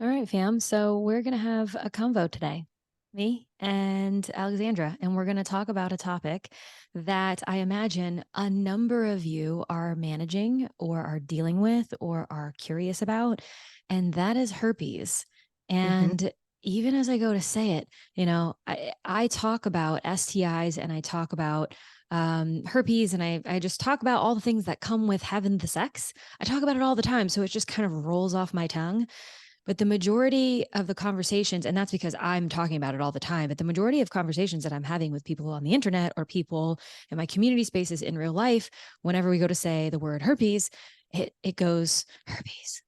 All right, fam. So we're going to have a convo today, me and Alexandra, and we're going to talk about a topic that I imagine a number of you are managing or are dealing with or are curious about, and that is herpes. Mhm. And even as I go to say it, I talk about STIs and I talk about herpes and I just talk about all the things that come with having the sex. I talk about it all the time. So it just kind of rolls off my tongue. But the majority of the conversations, and that's because I'm talking about it all the time, but the majority of conversations that I'm having with people on the internet or people in my community spaces in real life, whenever we go to say the word herpes, it goes herpes,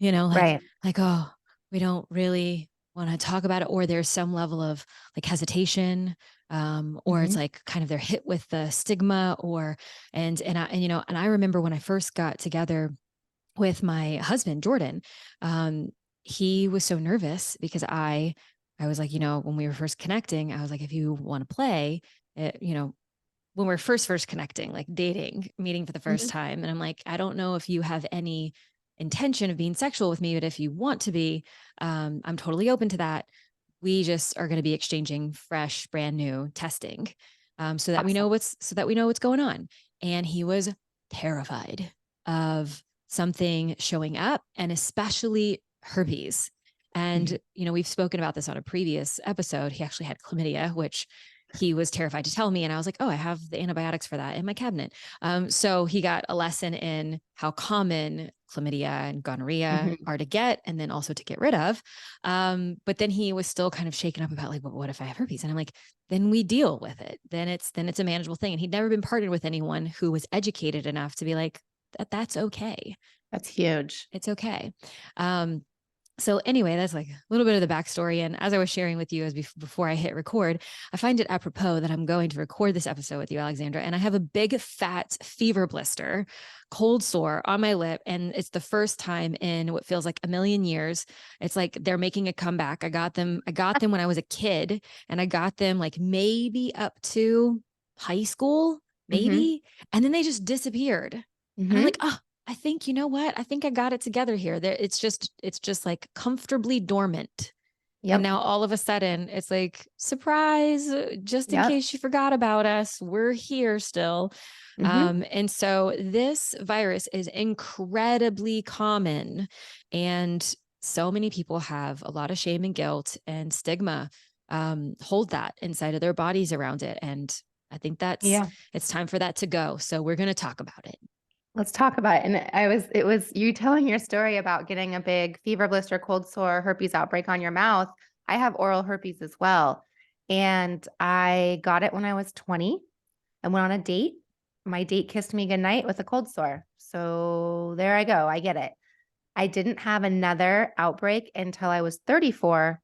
like, Right. oh, we don't really want to talk about it, or there's some level of like hesitation, or it's Mhm. like kind of they're hit with the stigma, or and I remember when I first got together with my husband Jordan, um, he was so nervous because I was like, when we were first connecting, I was like, if you want to play, when we're first connecting, like dating, meeting for the first Mhm. time, and I'm like, I don't know if you have any intention of being sexual with me, but if you want to be, I'm totally open to that. We just are going to be exchanging fresh, brand new testing, Awesome. so that we know what's going on. And he was terrified of something showing up, and especially herpes. Mhm. And we've spoken about this on a previous episode. He actually had chlamydia, which he was terrified to tell me. And I was like, oh, I have the antibiotics for that in my cabinet. So he got a lesson in how common chlamydia and gonorrhea Mhm. are to get and then also to get rid of. But then he was still kind of shaken up about like, well, what if I have herpes? And I'm like, then we deal with it. Then it's a manageable thing. And he'd never been partnered with anyone who was educated enough to be like, that's okay. That's huge. It's okay. Um, so anyway, that's like a little bit of the backstory. And as I was sharing with you before I hit record, I find it apropos that I'm going to record this episode with you, Alexandra, and I have a big fat fever blister, cold sore on my lip. And it's the first time in what feels like a million years. It's like they're making a comeback. I got them when I was a kid, and I got them like maybe up to high school, Mhm. maybe. And then they just disappeared. And I'm like, Mhm. oh, I think, you know what? I think I got it together here. It's just like comfortably dormant. And Yep. now all of a sudden it's like, surprise, just in Yep. case you forgot about us, we're here still. Mhm. And so this virus is incredibly common. And so many people have a lot of shame and guilt and stigma, hold that inside of their bodies around it. And I think Yeah. it's time for that to go. So we're going to talk about it. Let's talk about it. And it was you telling your story about getting a big fever blister, cold sore, herpes outbreak on your mouth. I have oral herpes as well. And I got it when I was 20 and went on a date. My date kissed me goodnight with a cold sore. So there I go. I get it. I didn't have another outbreak until I was 34,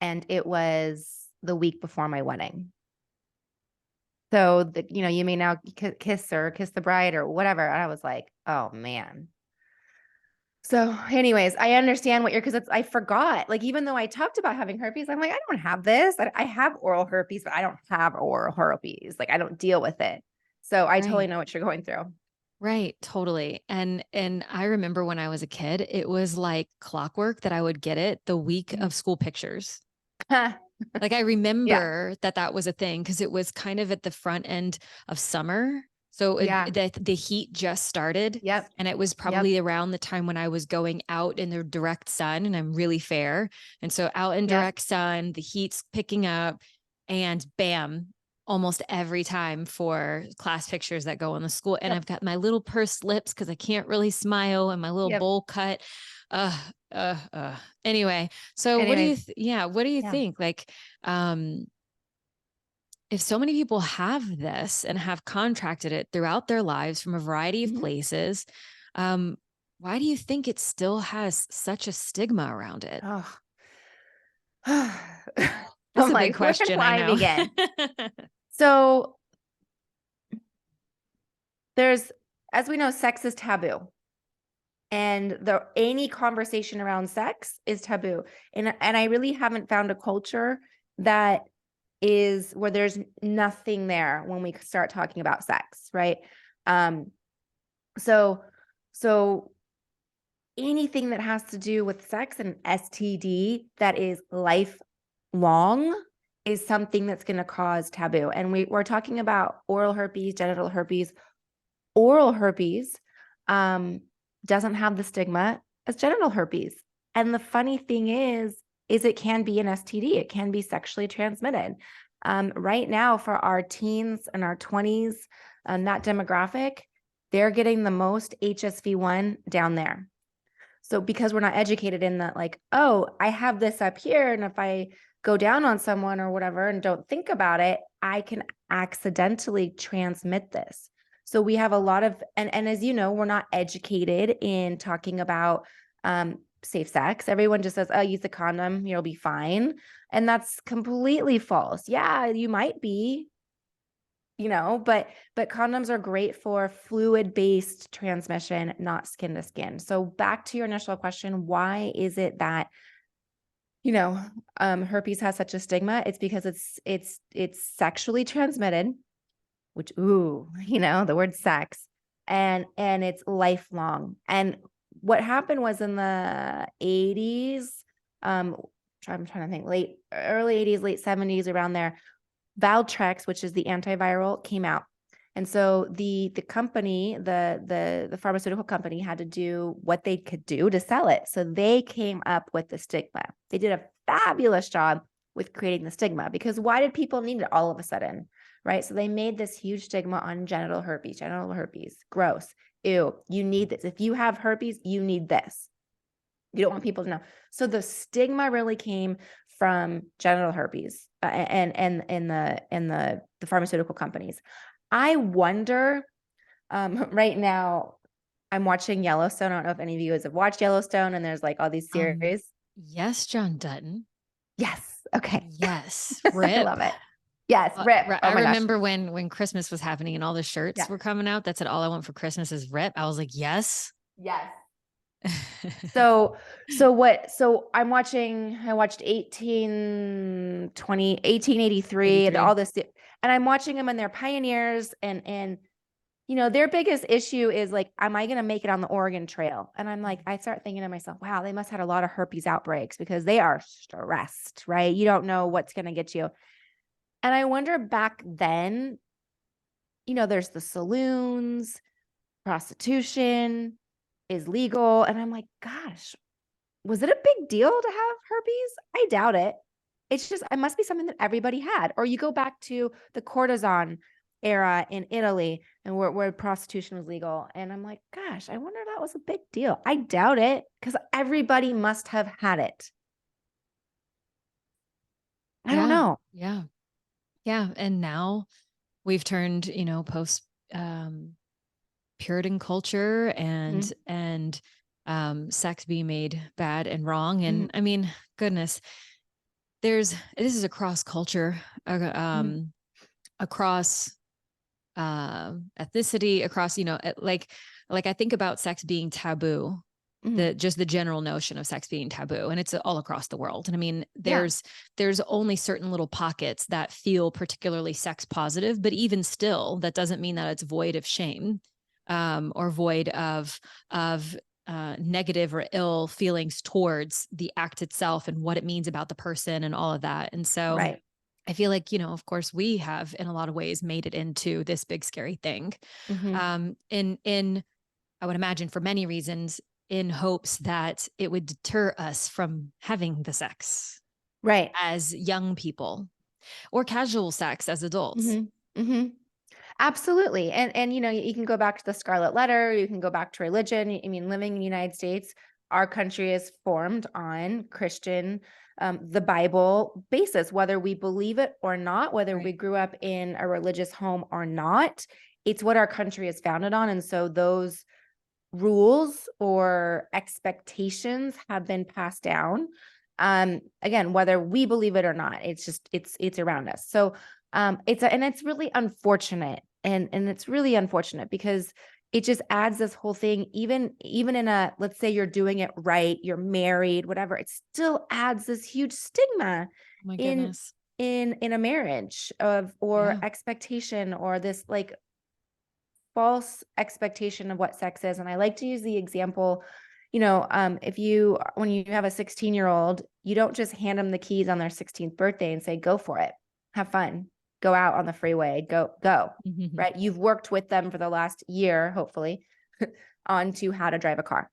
and it was the week before my wedding. So you may now kiss or kiss the bride or whatever. And I was like, oh man. So, anyways, I understand what you're because I forgot. Like, even though I talked about having herpes, I'm like, I don't have this. I have oral herpes, but I don't have oral herpes. Like, I don't deal with it. So I totally Right. know what you're going through. Right, totally. And I remember when I was a kid, it was like clockwork that I would get it the week Mhm. of school pictures. Like I Yeah. remember that was a thing because it was kind of at the front end of summer. So Yeah. the heat just started, Yep. and it was Yep. probably around the time when I was going out in the direct sun, and I'm really fair. And so out in Yep. direct sun, the heat's picking up, and bam, almost every time for class pictures that go on the school. And Yep. I've got my little pursed lips because I can't really smile, and my little Yep. bowl cut. Uh, anyway, so Anyways. what do you Yeah. think? Like, um, if so many people have this and have contracted it throughout their lives from a variety of Mhm. places, um, why do you think it still has such a stigma around it? Oh. That's I'm a big like, where do question, I I know. begin? So there's, as we know, sex is taboo. And any conversation around sex is taboo. And I really haven't found a culture that is where there's nothing there when we start talking about sex, right? Um, so so anything that has to do with sex and STD that is lifelong is something that's going to cause taboo. And we're talking about oral herpes, genital herpes. Oral herpes doesn't have the stigma as genital herpes. And the funny thing is it can be an STD. It can be sexually transmitted. Right now, for our teens and our 20s, that demographic, they're getting the most HSV-1 down there. So because we're not educated in that, like, oh, I have this up here, and if I go down on someone or whatever and don't think about it, I can accidentally transmit this. So we have a lot of, and as you know, we're not educated in talking about safe sex. Everyone just says, oh, use a condom, you'll be fine. And that's completely false. Yeah, you might be, but condoms are great for fluid-based transmission, not skin to skin. So back to your initial question, why is it that herpes has such a stigma? It's because it's sexually transmitted, which, the word sex, and it's lifelong. And what happened was in the 80s, I'm trying to think, early 80s, late 70s, around there, Valtrex, which is the antiviral, came out. And so the company, the pharmaceutical company, had to do what they could do to sell it. So they came up with the stigma. They did a fabulous job with creating the stigma, because why did people need it all of a sudden? Right? So they made this huge stigma on genital herpes, gross. Ew, you need this. If you have herpes, you need this. You don't want people to know. So the stigma really came from genital herpes and the pharmaceutical companies. I wonder, right now I'm watching Yellowstone. I don't know if any of you guys have watched Yellowstone, and there's like all these series. Yes, John Dutton. Yes. Okay. Yes. I Rip. love it. Yes. Rip. Oh I my gosh. remember when Christmas was happening and all the shirts were coming out that said, all I want for Christmas is Rip. I was like, yes. Yes. So I watched 1883 and all this, and I'm watching them, and they're pioneers, and their biggest issue is like, am I going to make it on the Oregon Trail? And I'm like, I start thinking to myself, wow, they must have had a lot of herpes outbreaks, because they are stressed, right? You don't know what's going to get you. And I wonder, back then, there's the saloons, prostitution is legal. And I'm like, gosh, was it a big deal to have herpes? I doubt it. It's just, it must be something that everybody had. Or you go back to the courtesan era in Italy, and where prostitution was legal. And I'm like, gosh, I wonder if that was a big deal. I doubt it, because everybody must have had it. I don't know. Yeah. Yeah. And now we've turned, post Puritan culture and sex being made bad and wrong. And I mean, goodness, this is across culture, across ethnicity, across, like I think about sex being taboo, just the general notion of sex being taboo, and it's all across the world. And I mean, there's only certain little pockets that feel particularly sex positive, but even still, that doesn't mean that it's void of shame, or void of negative or ill feelings towards the act itself and what it means about the person and all of that. And so I feel like, of course, we have in a lot of ways made it into this big scary thing. In I would imagine, for many reasons, in hopes that it would deter us from having the sex as young people, or casual sex as adults. Absolutely. And you can go back to the Scarlet Letter, you can go back to religion. I mean, living in the United States, our country is formed on Christian, the Bible basis, whether we believe it or not, whether we grew up in a religious home or not. It's what our country is founded on. And so those rules or expectations have been passed down. Again, whether we believe it or not, it's around us. So it's really unfortunate. And it's really unfortunate, because it just adds this whole thing, even in let's say you're doing it right, you're married, whatever, it still adds this huge stigma in a marriage or expectation, or this like false expectation of what sex is. And I like to use the example, when you have a 16-year-old, you don't just hand them the keys on their 16th birthday and say, go for it, have fun, go out on the freeway, go, right? You've worked with them for the last year, hopefully, on to how to drive a car.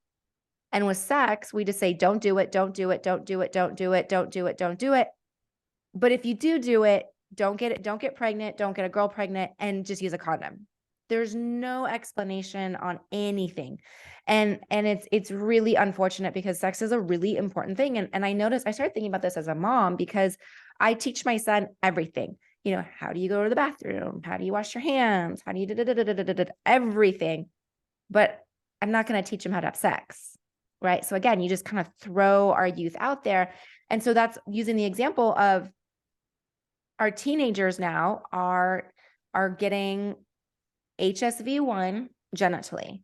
And with sex, we just say, don't do it, don't do it, don't do it, don't do it, don't do it, don't do it. But if you do it, don't get pregnant, don't get a girl pregnant, and just use a condom. There's no explanation on anything. And it's really unfortunate because sex is a really important thing. And I started thinking about this as a mom because I teach my son everything. How do you go to the bathroom? How do you wash your hands? How do you everything? But I'm not going to teach him how to have sex, right? So again, you just kind of throw our youth out there. And so that's using the example of our teenagers now are getting HSV-1 genitally.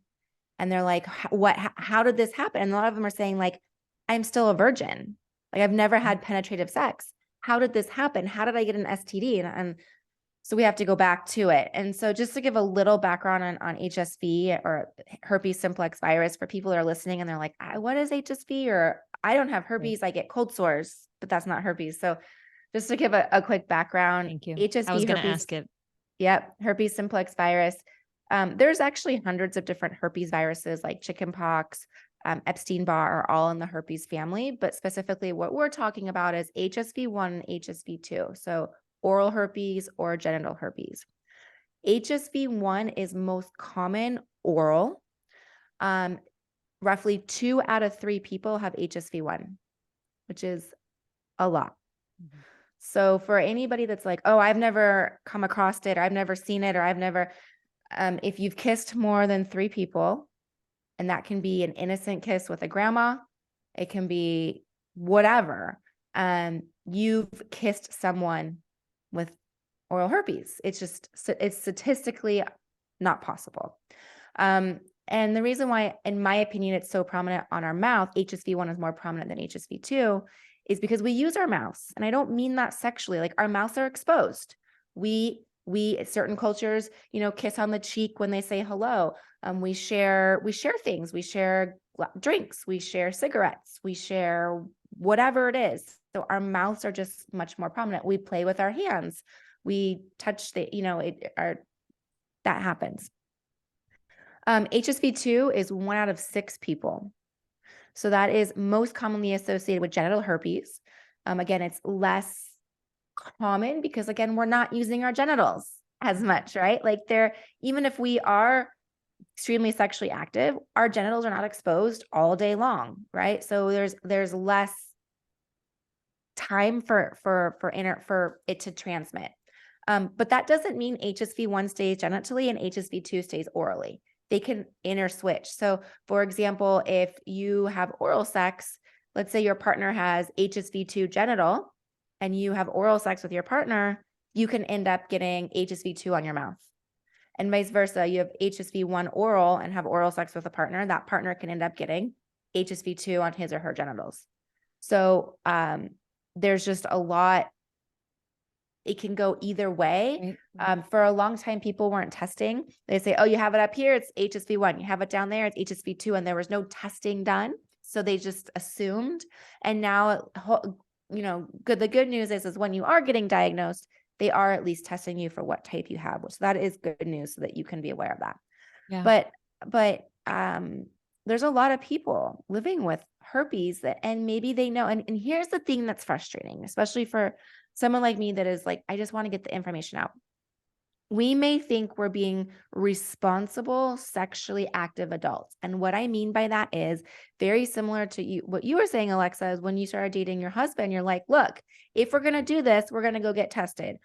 And they're like, how did this happen? And a lot of them are saying like, I'm still a virgin. Like I've never had penetrative sex. How did this happen? How did I get an STD? And so we have to go back to it. And so just to give a little background on HSV or herpes simplex virus for people that are listening and they're like, what is HSV? Or I don't have herpes. I get cold sores, but that's not herpes. So just to give a quick background. Thank you. HSV, I was going to herpes, ask it. Yep. Herpes simplex virus. There's actually hundreds of different herpes viruses like chickenpox, Epstein-Barr are all in the herpes family, but specifically what we're talking about is HSV-1 and HSV-2. So oral herpes or genital herpes. HSV-1 is most common oral. Roughly 2 out of 3 people have HSV-1, which is a lot. Mm-hmm. So for anybody that's like, oh, I've never come across it, or I've never seen it, or I've never, if you've kissed more than 3 people, and that can be an innocent kiss with a grandma, it can be whatever, you've kissed someone with oral herpes. It's statistically not possible. And the reason why, in my opinion, it's so prominent on our mouth, HSV-1 is more prominent than HSV-2, is because we use our mouths. And I don't mean that sexually, like our mouths are exposed. We certain cultures, kiss on the cheek when they say hello. We share things. We share drinks. We share cigarettes. We share whatever it is. So our mouths are just much more prominent. We play with our hands. We touch that happens. HSV-2 is 1 out of 6 people. So that is most commonly associated with genital herpes. Again, it's less common because, again, we're not using our genitals as much, right? Like even if we are extremely sexually active, our genitals are not exposed all day long, right? So there's less time for it to transmit. But that doesn't mean HSV-1 stays genitally and HSV-2 stays orally. They can interswitch. So for example, if you have oral sex, let's say your partner has HSV-2 genital and you have oral sex with your partner, you can end up getting HSV-2 on your mouth. And vice versa, you have HSV-1 oral and have oral sex with a partner, that partner can end up getting HSV-2 on his or her genitals. So there's just a lot. It can go either way. Right. For a long time, people weren't testing. They say, oh, you have it up here, it's HSV-1. You have it down there, it's HSV-2. And there was no testing done. So they just assumed. And now, the good news is when you are getting diagnosed, they are at least testing you for what type you have. So that is good news so that you can be aware of that. Yeah. But there's a lot of people living with herpes and maybe they know. And here's the thing that's frustrating, especially for someone like me that is like, I just want to get the information out. We may think we're being responsible, sexually active adults. And what I mean by that is very similar to what you were saying, Alexa, is when you started dating your husband, you're like, look, if we're going to do this, we're going to go get tested.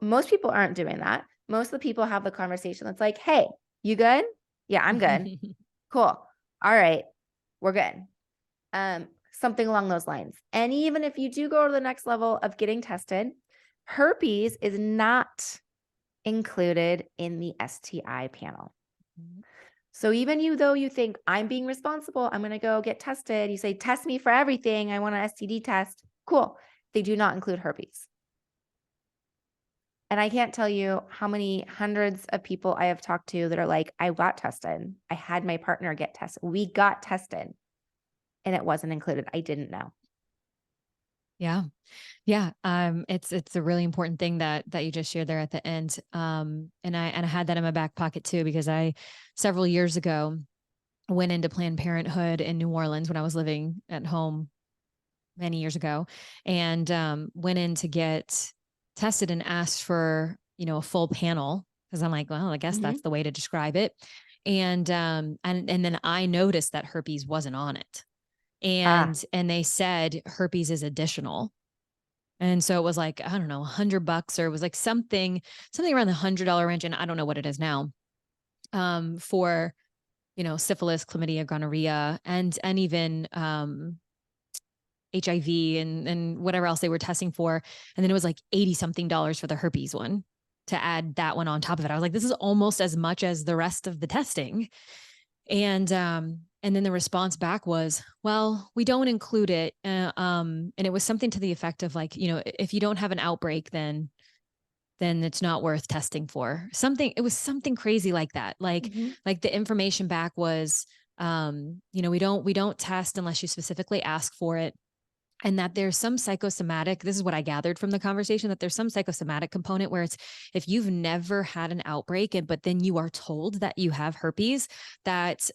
Most people aren't doing that. Most of the people have the conversation that's like, hey, you good? Yeah, I'm good. Cool. All right. We're good. Something along those lines. And even if you do go to the next level of getting tested, herpes is not included in the STI panel. Mm-hmm. So even though you think I'm being responsible, I'm going to go get tested. You say, test me for everything. I want an STD test. Cool. They do not include herpes. And I can't tell you how many hundreds of people I have talked to that are like, I got tested. I had my partner get tested. We got tested. and it wasn't included. I didn't know. Yeah. Yeah. It's a really important thing that you just shared there at the end. And I had that in my back pocket too, because I, several years ago, went into Planned Parenthood in New Orleans when I was living at home many years ago, and went in to get tested and asked for, a full panel, because I'm like, well, I guess Mm-hmm. that's the way to describe it. And then I noticed that herpes wasn't on it. Ah, And they said herpes is additional. And so it was like, I don't know, $100, or it was like something around the $100 range. And I don't know what it is now. For, syphilis, chlamydia, gonorrhea, and even HIV and whatever else they were testing for. And then it was like 80 something dollars for the herpes one, to add that one on top of it. I was like, this is almost as much as the rest of the testing. And then the response back was, well, we don't include it. And it was something to the effect of like, if you don't have an outbreak, then it's not worth testing for. It was something crazy like that. mm-hmm. Like the information back was, we don't test unless you specifically ask for it. And that there's some psychosomatic, this is what I gathered from the conversation, that there's some psychosomatic component where it's, if you've never had an outbreak, but then you are told that you have herpes, that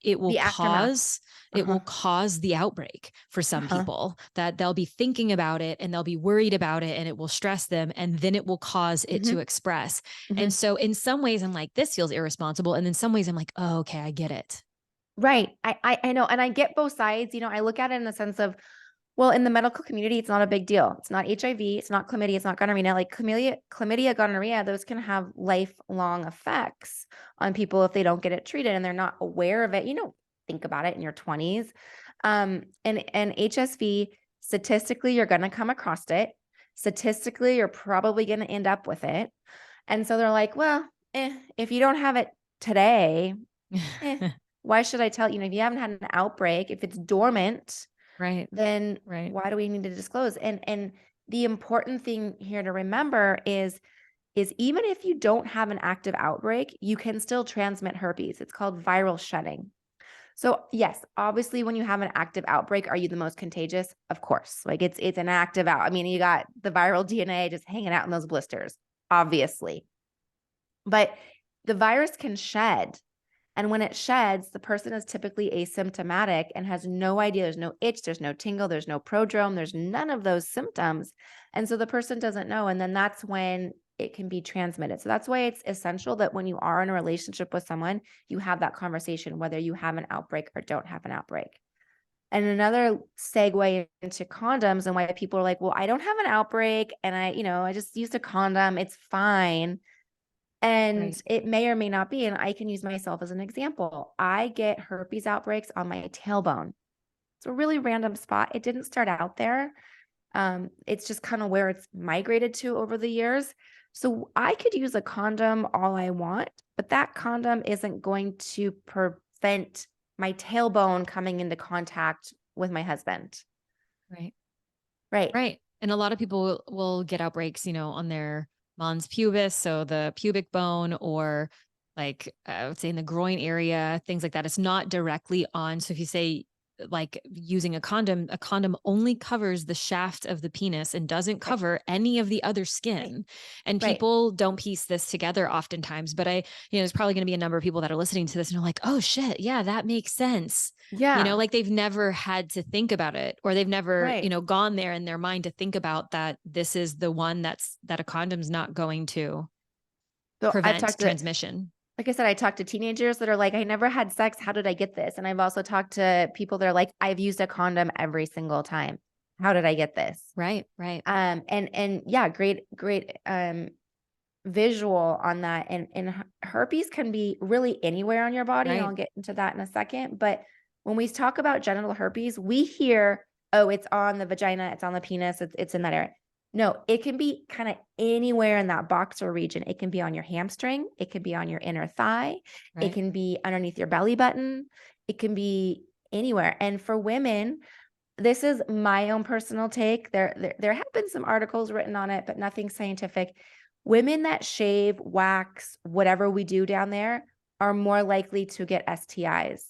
it will The aftermath. cause it Uh-huh. will cause the outbreak for some Uh-huh. people, that they'll be thinking about it and they'll be worried about it, and it will stress them, and then it will cause it Mm-hmm. to express. Mm-hmm. And so in some ways I'm like, this feels irresponsible, and in some ways I'm like, oh, okay, I get it. Right. I know. And I get both sides. I look at it in the sense of, well, in the medical community, it's not a big deal. It's not HIV, it's not chlamydia, it's not gonorrhea. Like chlamydia, gonorrhea, those can have lifelong effects on people if they don't get it treated and they're not aware of it. You don't think about it in your 20s. And HSV, statistically, you're going to come across it. Statistically, you're probably going to end up with it. And so they're like, well, if you don't have it today, why should I tell you? If you haven't had an outbreak, if it's dormant, Right. then Right. why do we need to disclose? And the important thing here to remember is even if you don't have an active outbreak, you can still transmit herpes. It's called viral shedding. So yes, obviously when you have an active outbreak, are you the most contagious? Of course. Like it's an active out. I mean, you got the viral DNA just hanging out in those blisters, obviously. But the virus can shed. And when it sheds, the person is typically asymptomatic and has no idea. There's no itch, there's no tingle, there's no prodrome, there's none of those symptoms. And so the person doesn't know. And then that's when it can be transmitted. So that's why it's essential that when you are in a relationship with someone, you have that conversation, whether you have an outbreak or don't have an outbreak. And another segue into condoms and why people are like, well, I don't have an outbreak and I just used a condom. It's fine. And Right. it may or may not be. And I can use myself as an example. I get herpes outbreaks on my tailbone. It's a really random spot. It didn't start out there. It's just kind of where it's migrated to over the years. So I could use a condom all I want, but that condom isn't going to prevent my tailbone coming into contact with my husband. Right. Right. Right. And a lot of people will get outbreaks, on their mons pubis, so the pubic bone, or like I would say in the groin area, things like that. It's not directly on. So if you say like using a condom only covers the shaft of the penis and doesn't Right. cover any of the other Right. skin. And Right. people don't piece this together oftentimes, but there's probably going to be a number of people that are listening to this and are like, oh shit, yeah, that makes sense. Yeah. Like they've never had to think about it, or they've never, Right. gone there in their mind to think about that this is the one that a condom's not going to So I've prevent talked to transmission. like I said, I talked to teenagers that are like, I never had sex. How did I get this? And I've also talked to people that are like, I've used a condom every single time. How did I get this? Right, right, And yeah, great visual on that. And herpes can be really anywhere on your body, and right. I'll get into that in a second. But when we talk about genital herpes, we hear, oh, it's on the vagina, it's on the penis, it's in that area. No, it can be kind of anywhere in that boxer region. It can be on your hamstring, it can be on your inner thigh, it Right. can be underneath your belly button, it can be anywhere. And for women, this is my own personal take. There have been some articles written on it, but nothing scientific. Women that shave, wax, whatever we do down there are more likely to get STIs.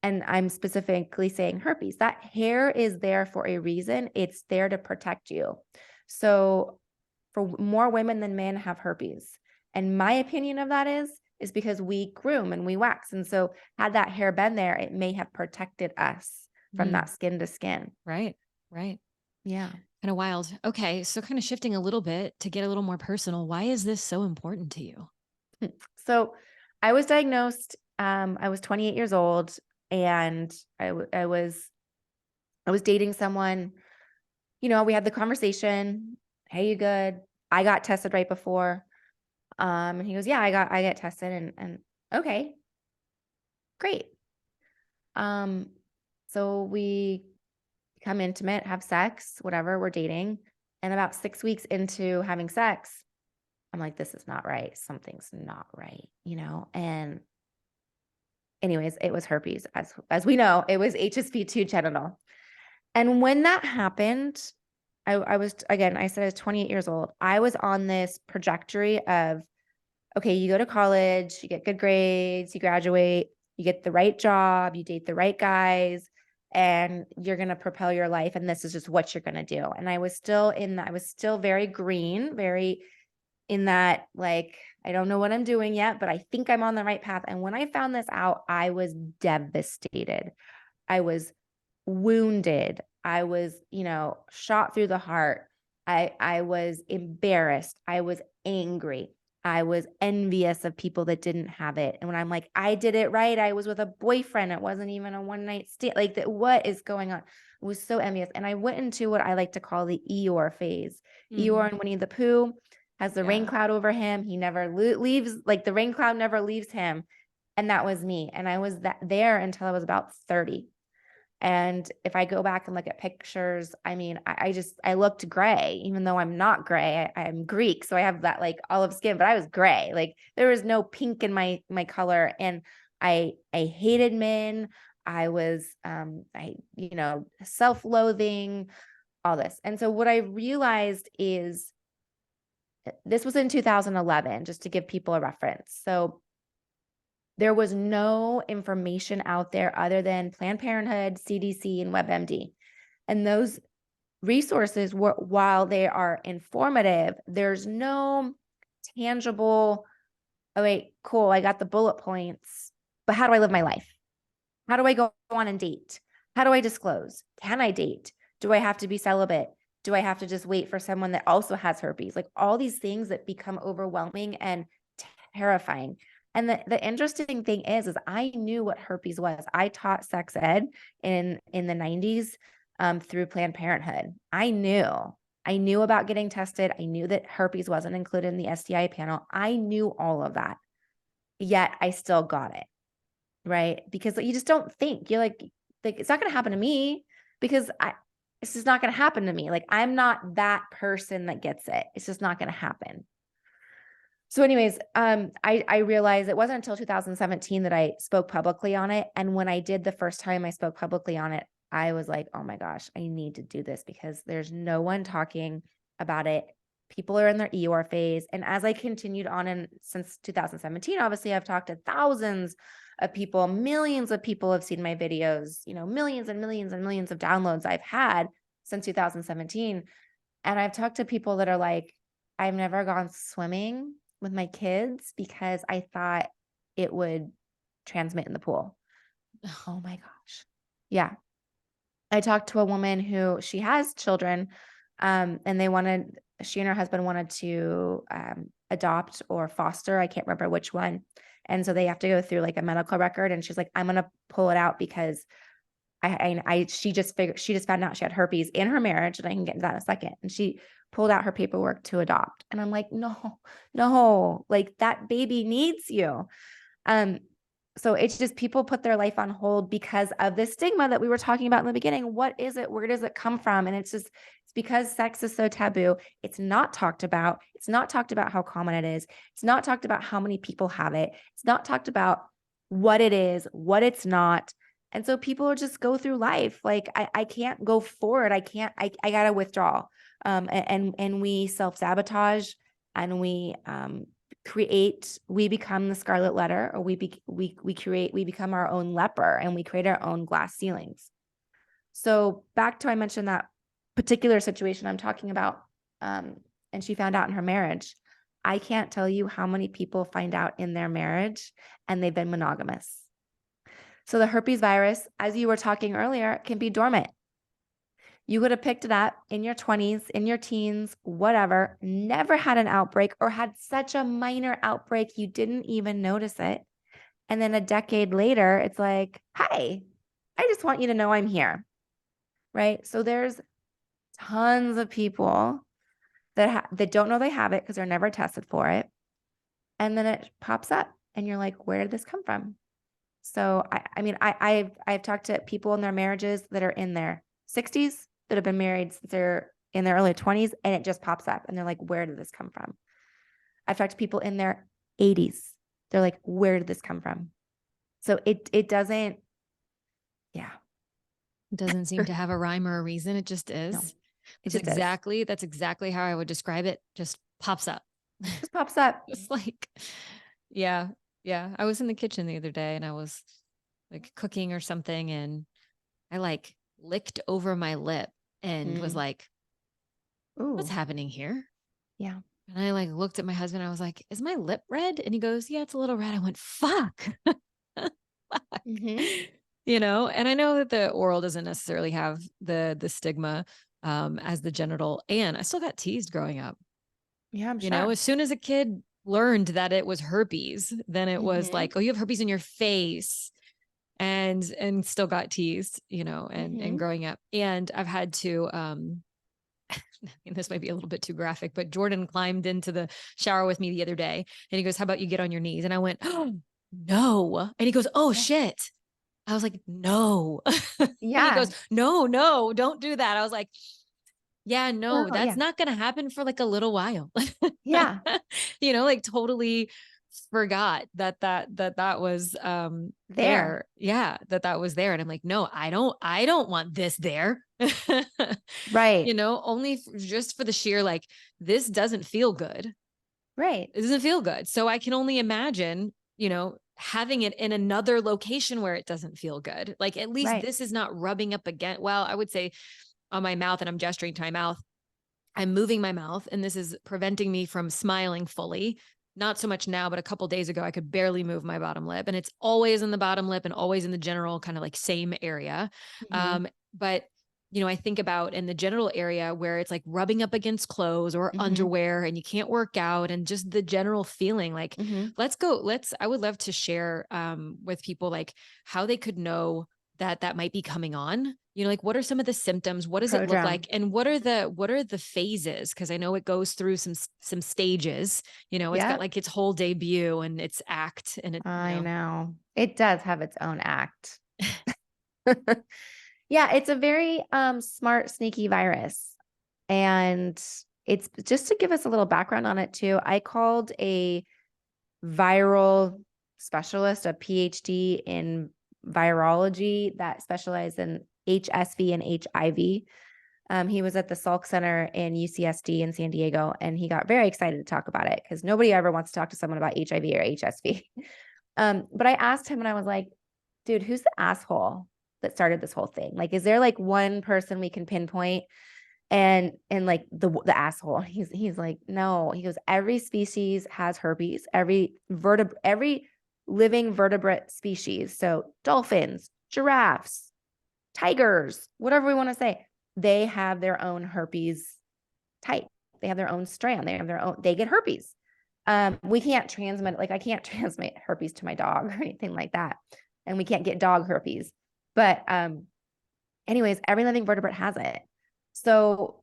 And I'm specifically saying herpes. That hair is there for a reason. It's there to protect you. So for more women than men have herpes. And my opinion of that is because we groom and we wax. And so had that hair been there, it may have protected us from that skin to skin. Right. Right. Yeah. Kind of wild. Okay. So kind of shifting a little bit to get a little more personal. Why is this so important to you? So I was diagnosed, I was 28 years old, and I was dating someone. We had the conversation. Hey, you good? I got tested right before. And he goes, yeah, I get tested, and okay, great. Um, so we become intimate, have sex, whatever, we're dating. And about 6 weeks into having sex, I'm like, this is not right. Something's not right, And anyways, it was herpes. As we know, it was HSV-2 genital. And when that happened, I was, again, I said I was 28 years old. I was on this trajectory of, okay, you go to college, you get good grades, you graduate, you get the right job, you date the right guys, and you're going to propel your life. And this is just what you're going to do. And I was still very green, very in that, like, I don't know what I'm doing yet, but I think I'm on the right path. And when I found this out, I was devastated. I was wounded. I was, shot through the heart. I was embarrassed. I was angry. I was envious of people that didn't have it. And when I'm like, I did it right. I was with a boyfriend. It wasn't even a one night stand. Like, what is going on? I was so envious. And I went into what I like to call the Eeyore phase. Eeyore and Winnie the Pooh has the rain cloud over him. He never leaves, like the rain cloud never leaves him. And that was me. And I was there until I was about 30. And if I go back and look at pictures, I mean, I looked gray, even though I'm not gray. I'm Greek, so I have that like olive skin, but I was gray. Like there was no pink in my color, and I hated men. I was self-loathing, all this. And so what I realized is this was in 2011, just to give people a reference. So there was no information out there other than Planned Parenthood, CDC, and WebMD. And those resources, while they are informative, there's no tangible, oh, wait, cool, I got the bullet points, but how do I live my life? How do I go on and date? How do I disclose? Can I date? Do I have to be celibate? Do I have to just wait for someone that also has herpes? Like all these things that become overwhelming and terrifying. And the interesting thing is I knew what herpes was. I taught sex ed in the 90s through Planned Parenthood. I knew about getting tested. I knew that herpes wasn't included in the STI panel. I knew all of that. Yet I still got it, right? Because you just don't think. You're like it's not going to happen to me because it's just not going to happen to me. Like I'm not that person that gets it. It's just not going to happen. So anyways, I realized it wasn't until 2017 that I spoke publicly on it. And when I did the first time I spoke publicly on it, I was like, oh my gosh, I need to do this because there's no one talking about it. People are in their Eeyore phase. And as I continued on since 2017, obviously I've talked to thousands of people, millions of people have seen my videos, millions and millions and millions of downloads I've had since 2017. And I've talked to people that are like, I've never gone swimming with my kids because I thought it would transmit in the pool. Oh my gosh. Yeah. I talked to a woman who she has children, and she and her husband wanted to adopt or foster. I can't remember which one. And so they have to go through like a medical record. And she's like, I'm going to pull it out because she just found out she had herpes in her marriage. And I can get into that in a second. And she pulled out her paperwork to adopt. And I'm like, no, like that baby needs you. So it's just people put their life on hold because of the stigma that we were talking about in the beginning. What is it? Where does it come from? And it's because sex is so taboo. It's not talked about. It's not talked about how common it is. It's not talked about how many people have it. It's not talked about what it is, what it's not. And so people just go through life. Like I can't go forward. I gotta withdraw. And we self-sabotage and we we become the scarlet letter, or we become our own leper, and we create our own glass ceilings. So back to, I mentioned that particular situation I'm talking about, and she found out in her marriage. I can't tell you how many people find out in their marriage and they've been monogamous. So the herpes virus, as you were talking earlier, can be dormant. You would have picked it up in your 20s, in your teens, whatever, never had an outbreak, or had such a minor outbreak you didn't even notice it. And then a decade later, it's like, hi, I just want you to know I'm here. Right? So there's tons of people that don't know they have it because they're never tested for it. And then it pops up and you're like, where did this come from? So I've talked to people in their marriages that are in their 60s that have been married since they're in their early 20s, and it just pops up and they're like, where did this come from? I've talked to people in their 80s. They're like, where did this come from? So it doesn't, yeah. It doesn't seem to have a rhyme or a reason. It just No, is. it just is. That's exactly how I would describe it. Just pops up. Just pops up. It's like, yeah. Yeah. I was in the kitchen the other day and I was like cooking or something, and I like licked over my lip and was like, what's Ooh, happening here? yeah. And I like looked at my husband. I was like, is my lip red? And he goes, yeah, it's a little red. I went, fuck. Fuck. Mm-hmm. You know, and I know that the oral doesn't necessarily have the stigma as the genital, and I still got teased growing up. Yeah, I'm You know, sure. as soon as a kid learned that it was herpes, then it was Mm-hmm. like, oh, you have herpes in your face, and still got teased, you know, and Mm-hmm. growing up. And I've had to and this might be a little bit too graphic, but Jordan climbed into the shower with me the other day and he goes, how about you get on your knees? And I went, oh, no. And he goes, oh, Yeah. shit. I was like, no. And he goes, Yeah. no, no, don't do that. I was like, yeah, no, Well, that's yeah. not going to happen for like a little while. Yeah. You know, like totally forgot that was There. there. Yeah, that was there. And I'm like, no, I don't want this there. Right. You know, only just for the sheer like, this doesn't feel good. Right. It doesn't feel good. So I can only imagine, you know, having it in another location where it doesn't feel good. Like at least Right. this is not rubbing up against, well, I would say on my mouth, and I'm gesturing to my mouth. I'm moving my mouth, and this is preventing me from smiling fully. Not so much now, but a couple days ago, I could barely move my bottom lip, and it's always in the bottom lip and always in the general kind of like same area. Mm-hmm. But you know, I think about in the genital area where it's like rubbing up against clothes or Mm-hmm. underwear and you can't work out, and just the general feeling like, Mm-hmm. I would love to share with people like how they could know that might be coming on. You know, like what are some of the symptoms? What does it look Prodrome. like? And what are the phases? Because I know it goes through some stages. You know, it's got Yep. like its whole debut and its act, and it, you I know, know. It does have its own act. Yeah, it's a very smart, sneaky virus. And it's just to give us a little background on it too. I called a viral specialist, a PhD in virology that specialized in HSV and HIV. He was at the Salk Center in UCSD in San Diego, and he got very excited to talk about it because nobody ever wants to talk to someone about HIV or HSV. But I asked him and I was like, dude, who's the asshole that started this whole thing? Like, is there like one person we can pinpoint and like the asshole? He's like, no. He goes, every species has herpes. Every living vertebrate species. So dolphins, giraffes, tigers, whatever we want to say, they have their own herpes type. They have their own strand. They get herpes. We can't transmit, like I can't transmit herpes to my dog or anything like that. And we can't get dog herpes. But anyways, every living vertebrate has it. So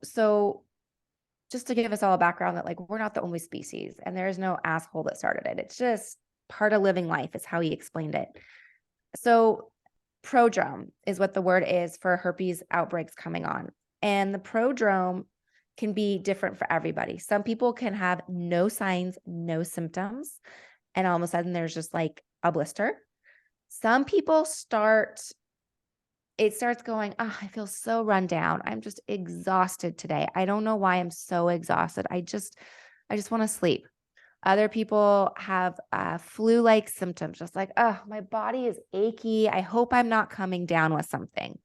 just to give us all a background that like we're not the only species and there is no asshole that started it. It's just part of living life is how he explained it. So prodrome is what the word is for herpes outbreaks coming on. And the prodrome can be different for everybody. Some people can have no signs, no symptoms, and all of a sudden there's just like a blister. Some people it starts going, oh, I feel so run down. I'm just exhausted today. I don't know why I'm so exhausted. I just want to sleep. Other people have flu-like symptoms, just like, oh, my body is achy. I hope I'm not coming down with something.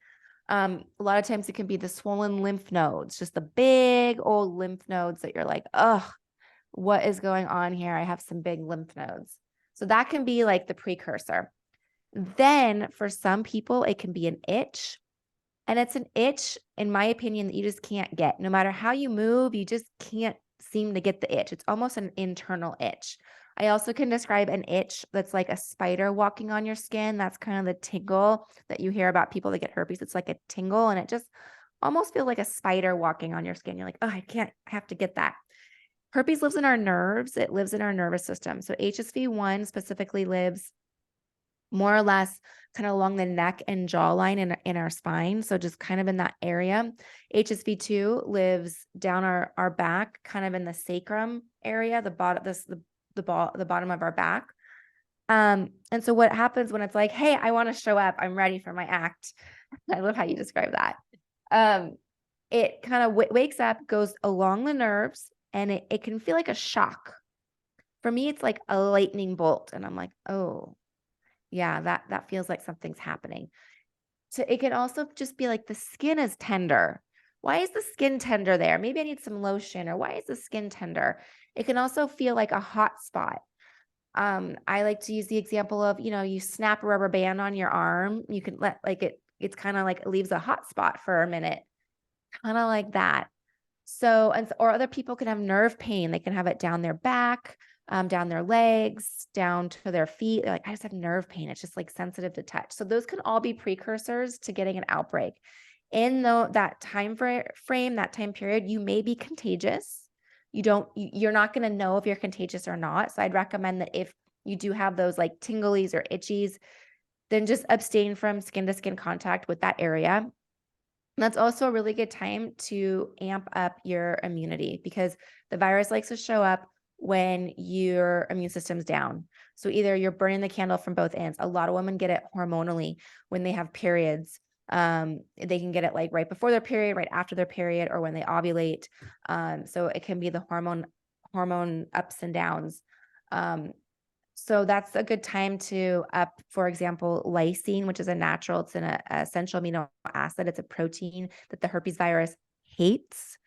A lot of times it can be the swollen lymph nodes, just the big old lymph nodes that you're like, oh, what is going on here? I have some big lymph nodes. So that can be like the precursor. Then for some people, it can be an itch. And it's an itch, in my opinion, that you just can't get. No matter how you move, you just can't seem to get the itch. It's almost an internal itch. I also can describe an itch that's like a spider walking on your skin. That's kind of the tingle that you hear about people that get herpes. It's like a tingle, and it just almost feels like a spider walking on your skin. You're like, oh, I have to get that. Herpes lives in our nerves. It lives in our nervous system. So HSV-1 specifically lives more or less kind of along the neck and jawline in our spine. So just kind of in that area. HSV-2 lives down our back, kind of in the sacrum area, the bottom of our back. And so what happens when it's like, hey, I want to show up, I'm ready for my act. I love how you describe that. It kind of wakes up, goes along the nerves, and it can feel like a shock. For me, it's like a lightning bolt. And I'm like, oh, yeah, that feels like something's happening. So it can also just be like the skin is tender. Why is the skin tender there? Maybe I need some lotion, or why is the skin tender? It can also feel like a hot spot. I like to use the example of, you snap a rubber band on your arm, you can let it's kind of like it leaves a hot spot for a minute, kind of like that. So, or other people can have nerve pain. They can have it down their back, down their legs, down to their feet. They're like, I just have nerve pain. It's just like sensitive to touch. So those can all be precursors to getting an outbreak. In that time frame, that time period, you may be contagious. You're not going to know if you're contagious or not. So I'd recommend that if you do have those like tinglies or itchies, then just abstain from skin to skin contact with that area. And that's also a really good time to amp up your immunity, because the virus likes to show up when your immune system's down. So either you're burning the candle from both ends. A lot of women get it hormonally when they have periods. They can get it like right before their period, right after their period, or when they ovulate. So it can be the hormone ups and downs. So that's a good time to up, for example, lysine, which is it's an essential amino acid. It's a protein that the herpes virus hates.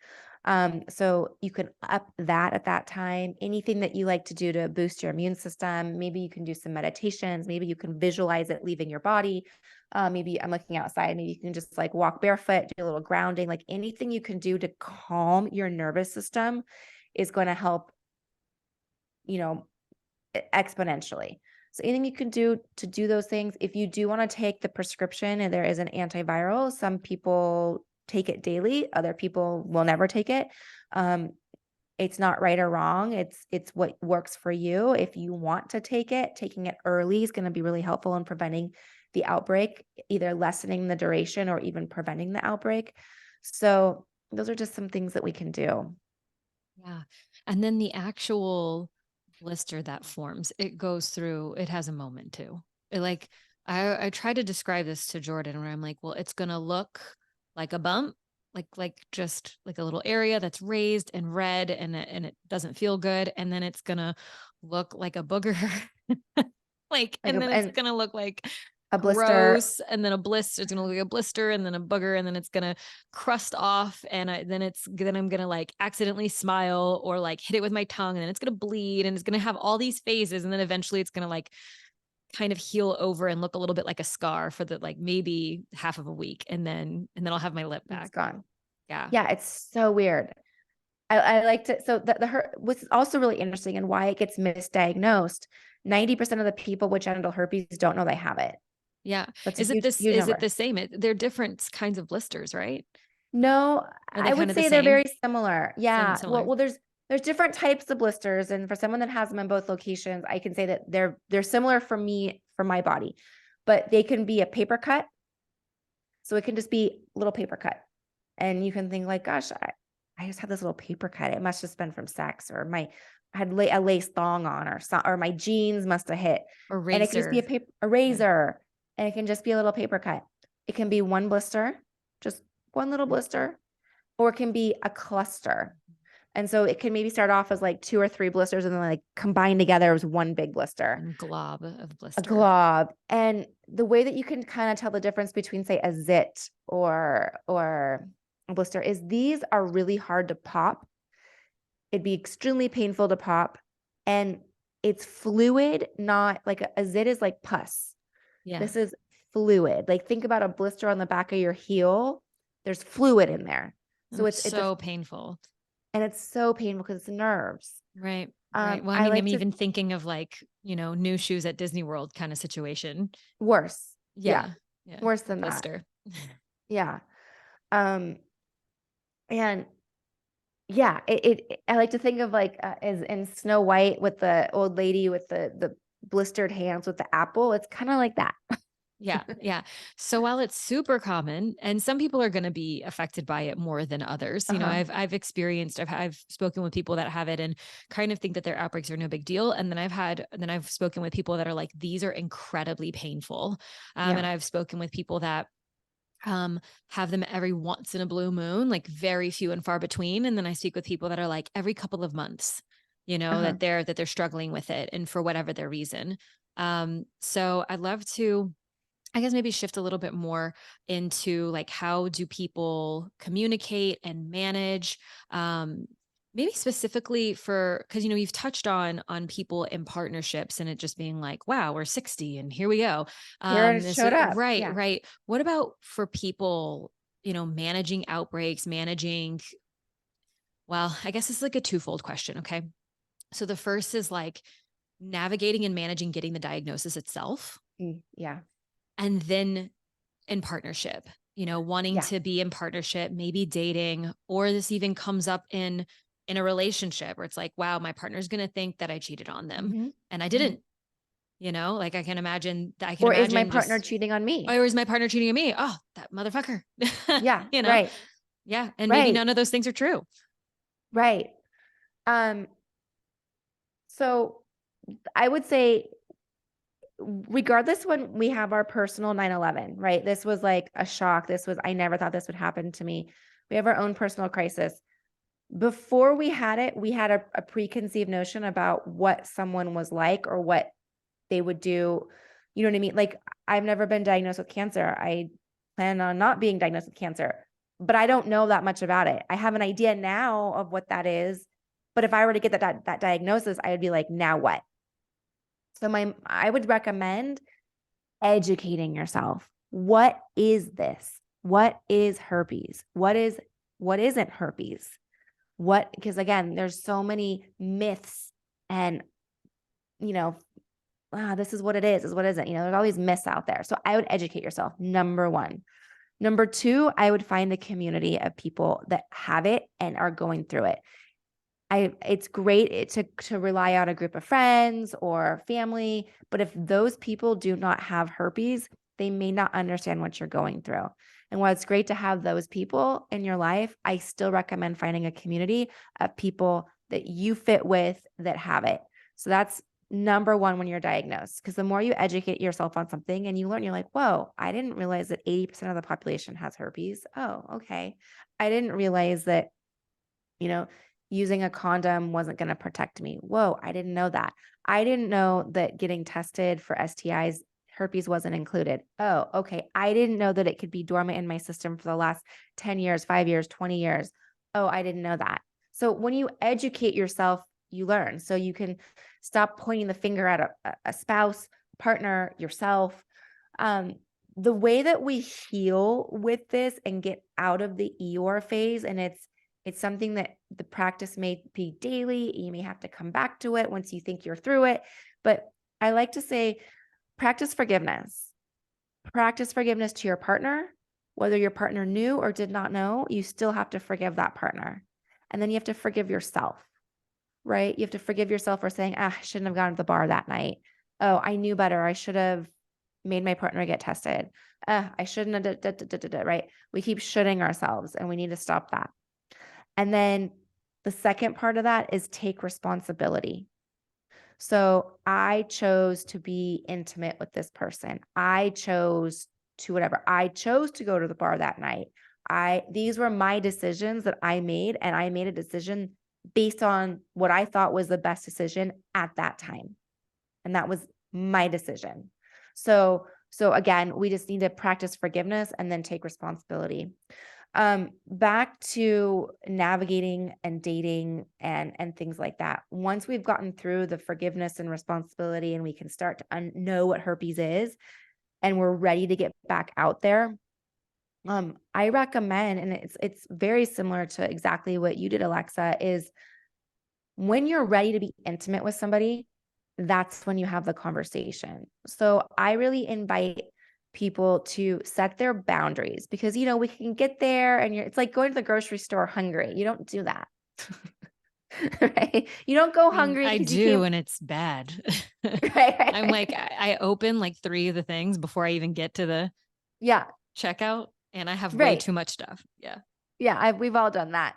So you can up that at that time. Anything that you like to do to boost your immune system. Maybe you can do some meditations. Maybe you can visualize it leaving your body. Maybe I'm looking outside. Maybe you can just like walk barefoot, do a little grounding, like anything you can do to calm your nervous system is going to help, exponentially. So anything you can do to do those things. If you do want to take the prescription and there is an antiviral, some people take it daily. Other people will never take it. It's not right or wrong. It's what works for you. If you want to take it, taking it early is going to be really helpful in preventing the outbreak, either lessening the duration or even preventing the outbreak. So those are just some things that we can do. Yeah. And then the actual blister that forms, it has a moment too. I try to describe this to Jordan where I'm like, well, it's going to look like a bump, like just like a little area that's raised and red, and it doesn't feel good. And then it's going to look like a booger. And then it's going to look like a blister, gross, and then a blister. It's gonna look like a blister, and then a booger, and then it's gonna crust off, and then I'm gonna like accidentally smile or like hit it with my tongue, and then it's gonna bleed, and it's gonna have all these phases, and then eventually it's gonna like kind of heal over and look a little bit like a scar for the like maybe half of a week, and then I'll have my lip back. It's gone. Yeah, it's so weird. I like to, so what's also really interesting and why it gets misdiagnosed. 90% of the people with genital herpes don't know they have it. yeah. That's Is a it huge is number. it the same? They're different kinds of blisters, right? No, I would say they're very similar. Yeah. Similar. Well, there's different types of blisters, and for someone that has them in both locations, I can say that they're similar for me, for my body, but they can be a paper cut. So it can just be a little paper cut, and you can think like, gosh, I just had this little paper cut. It must just been from sex, or I had a lace thong on, or my jeans must have hit. Or razor. And it can just be a razor, and it can just be a little paper cut. It can be one blister, just one little blister, or it can be a cluster. And so it can maybe start off as like 2 or 3 blisters and then like combine together as one big blister, One glob of a blister. glob. And the way that you can kind of tell the difference between, say, a zit or a blister is these are really hard to pop. It'd be extremely painful to pop. And it's fluid, not like a zit is like pus. Yeah. This is fluid. Like think about a blister on the back of your heel. There's fluid in there. And So it's it's a so painful. and it's so painful because it's nerves. Right. Right. Well, I I mean, like I'm to even thinking of like, new shoes at Disney World kind of situation. worse. Yeah. Yeah. Yeah. Worse A than that. blister. Yeah. Um, and yeah, I like to think of like as in Snow White with the old lady with the blistered hands with the apple. It's kind of like that. Yeah. Yeah. So while it's super common and some people are going to be affected by it more than others, Uh-huh. I've spoken with people that have it and kind of think that their outbreaks are no big deal. And then I've spoken with people that are like, these are incredibly painful. Yeah. And I've spoken with people that have them every once in a blue moon, like very few and far between. And then I speak with people that are like every couple of months, Uh-huh. that they're struggling with it and for whatever their reason. So I'd love to, I guess, maybe shift a little bit more into like how do people communicate and manage, maybe specifically for, because you've touched on people in partnerships and it just being like, wow, we're 60 and here we go. Here it This showed up. right, Yeah. right. What about for people, managing outbreaks, managing, well, I guess it's like a twofold question. Okay. So the first is like navigating and managing getting the diagnosis itself, Yeah. and then in partnership, wanting Yeah. to be in partnership, maybe dating, or this even comes up in a relationship where it's like, wow, my partner's going to think that I cheated on them Hmm. and I Hmm. didn't, like I can Or is my imagine partner just, cheating on me? oh, is my partner cheating on me? Oh, that motherfucker. Yeah. you know? Right. Yeah. And maybe Right. none of those things are true. Right. Um, so I would say regardless when we have our personal 9/11, right? This was like a shock. I never thought this would happen to me. We have our own personal crisis. Before we had it, we had a preconceived notion about what someone was like or what they would do. You know what I mean? Like, I've never been diagnosed with cancer. I plan on not being diagnosed with cancer, but I don't know that much about it. I have an idea now of what that is. But if I were to get that diagnosis, I would be like, now what? So I would recommend educating yourself. What is this? What is herpes? What isn't herpes? Because again, there's so many myths and, you know, this is what it is what isn't. There's all these myths out there. So I would educate yourself, number one. Number two, I would find the community of people that have it and are going through it. It's great to rely on a group of friends or family, but if those people do not have herpes, they may not understand what you're going through. And while it's great to have those people in your life, I still recommend finding a community of people that you fit with that have it. So that's number one when you're diagnosed, because the more you educate yourself on something and you learn, you're like, whoa, I didn't realize that 80% of the population has herpes. Oh, okay. I didn't realize that, you know, using a condom wasn't going to protect me. Whoa, I didn't know that. I didn't know that getting tested for STIs, herpes wasn't included. Oh, okay. I didn't know that it could be dormant in my system for the last 10 years, 5 years, 20 years. Oh, I didn't know that. So when you educate yourself, you learn. So you can stop pointing the finger at a spouse, partner, yourself. The way that we heal with this and get out of the Eeyore phase, and it's something that the practice may be daily. You may have to come back to it once you think you're through it. But I like to say, practice forgiveness. Practice forgiveness to your partner. Whether your partner knew or did not know, you still have to forgive that partner. And then you have to forgive yourself, right? You have to forgive yourself for saying, I shouldn't have gone to the bar that night. Oh, I knew better. I should have made my partner get tested. I shouldn't have, right? We keep shoulding ourselves and we need to stop that. And then the second part of that is take responsibility. So I chose to be intimate with this person. I chose to whatever. I chose to go to the bar that night. These were my decisions that I made, and I made a decision based on what I thought was the best decision at that time. And that was my decision. So again, we just need to practice forgiveness and then take responsibility. Back to navigating and dating and things like that. Once we've gotten through the forgiveness and responsibility and we can start to know what herpes is and we're ready to get back out there, I recommend, and it's very similar to exactly what you did, Alexa, is when you're ready to be intimate with somebody, that's when you have the conversation. So I really invite people to set their boundaries because, we can get there and it's like going to the grocery store hungry. You don't do that. Right? You don't go I mean, hungry I because you do, can't. and it's bad. I'm like, Right. I open like 3 of the things before I even get to the Yeah. checkout, and I have way Right. too much stuff. Yeah. Yeah, we've all done that.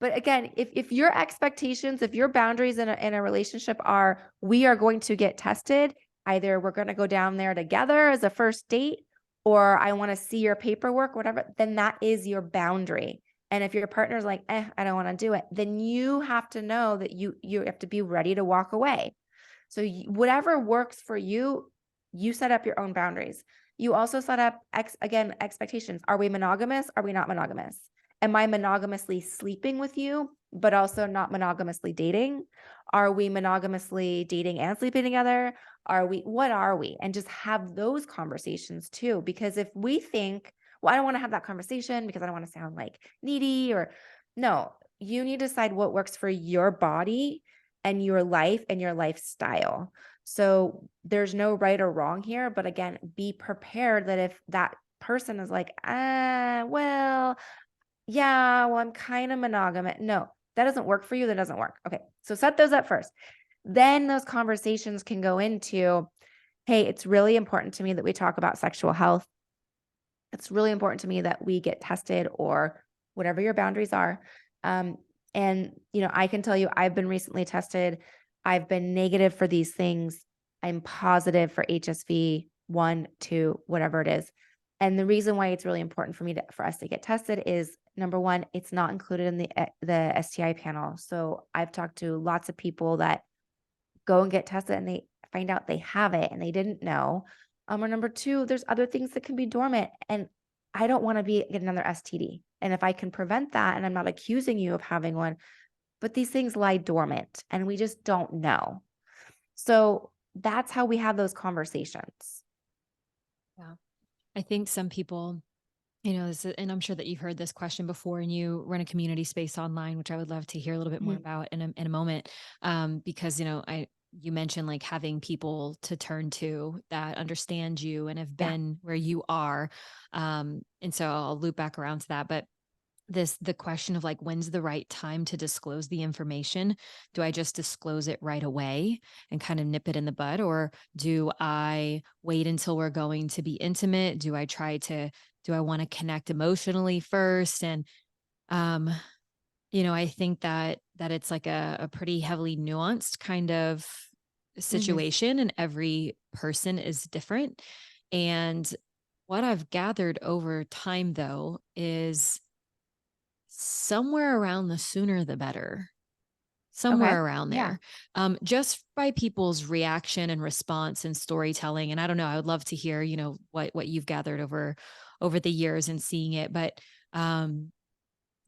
But again, if your expectations, if your boundaries in a relationship are we are going to get tested, either we're going to go down there together as a first date, or I want to see your paperwork, whatever, then that is your boundary. And if your partner's like, I don't want to do it, then you have to know that you have to be ready to walk away. So whatever works for you, you set up your own boundaries. You also set up again expectations. Are we monogamous? Are we not monogamous? Am I monogamously sleeping with you, but also not monogamously dating? Are we monogamously dating and sleeping together? What are we? And just have those conversations too. Because if we think, well, I don't want to have that conversation because I don't want to sound like needy or no, you need to decide what works for your body and your life and your lifestyle. So there's no right or wrong here. But again, be prepared that if that person is like, well, yeah, well, I'm kind of monogamous. No, that doesn't work for you. That doesn't work. Okay. So set those up first. Then those conversations can go into, hey, it's really important to me that we talk about sexual health. It's really important to me that we get tested or whatever your boundaries are. And, I can tell you, I've been recently tested. I've been negative for these things. I'm positive for HSV-1, 2, whatever it is. And the reason why it's really important for us to get tested is number one, it's not included in the STI panel. So I've talked to lots of people that go and get tested and they find out they have it and they didn't know. Or number two, there's other things that can be dormant. And I don't want to get another STD. And if I can prevent that, and I'm not accusing you of having one, but these things lie dormant and we just don't know. So that's how we have those conversations. Yeah. I think some people, and I'm sure that you've heard this question before, and you run a community space online, which I would love to hear a little bit more Mhm. about in a moment. Because, you mentioned like having people to turn to that understand you and have Yeah. been where you are. And so I'll loop back around to that. But the question of like, when's the right time to disclose the information? Do I just disclose it right away and kind of nip it in the bud? Or do I wait until we're going to be intimate? Do I want to connect emotionally first? And, um, I think that it's like a pretty heavily nuanced kind of Hmm. situation, and every person is different. And what I've gathered over time, though, is somewhere around the sooner the better, Okay. somewhere around Yeah. there, just by people's reaction and response and storytelling. And I don't know, I would love to hear, what you've gathered over the years and seeing it. But um,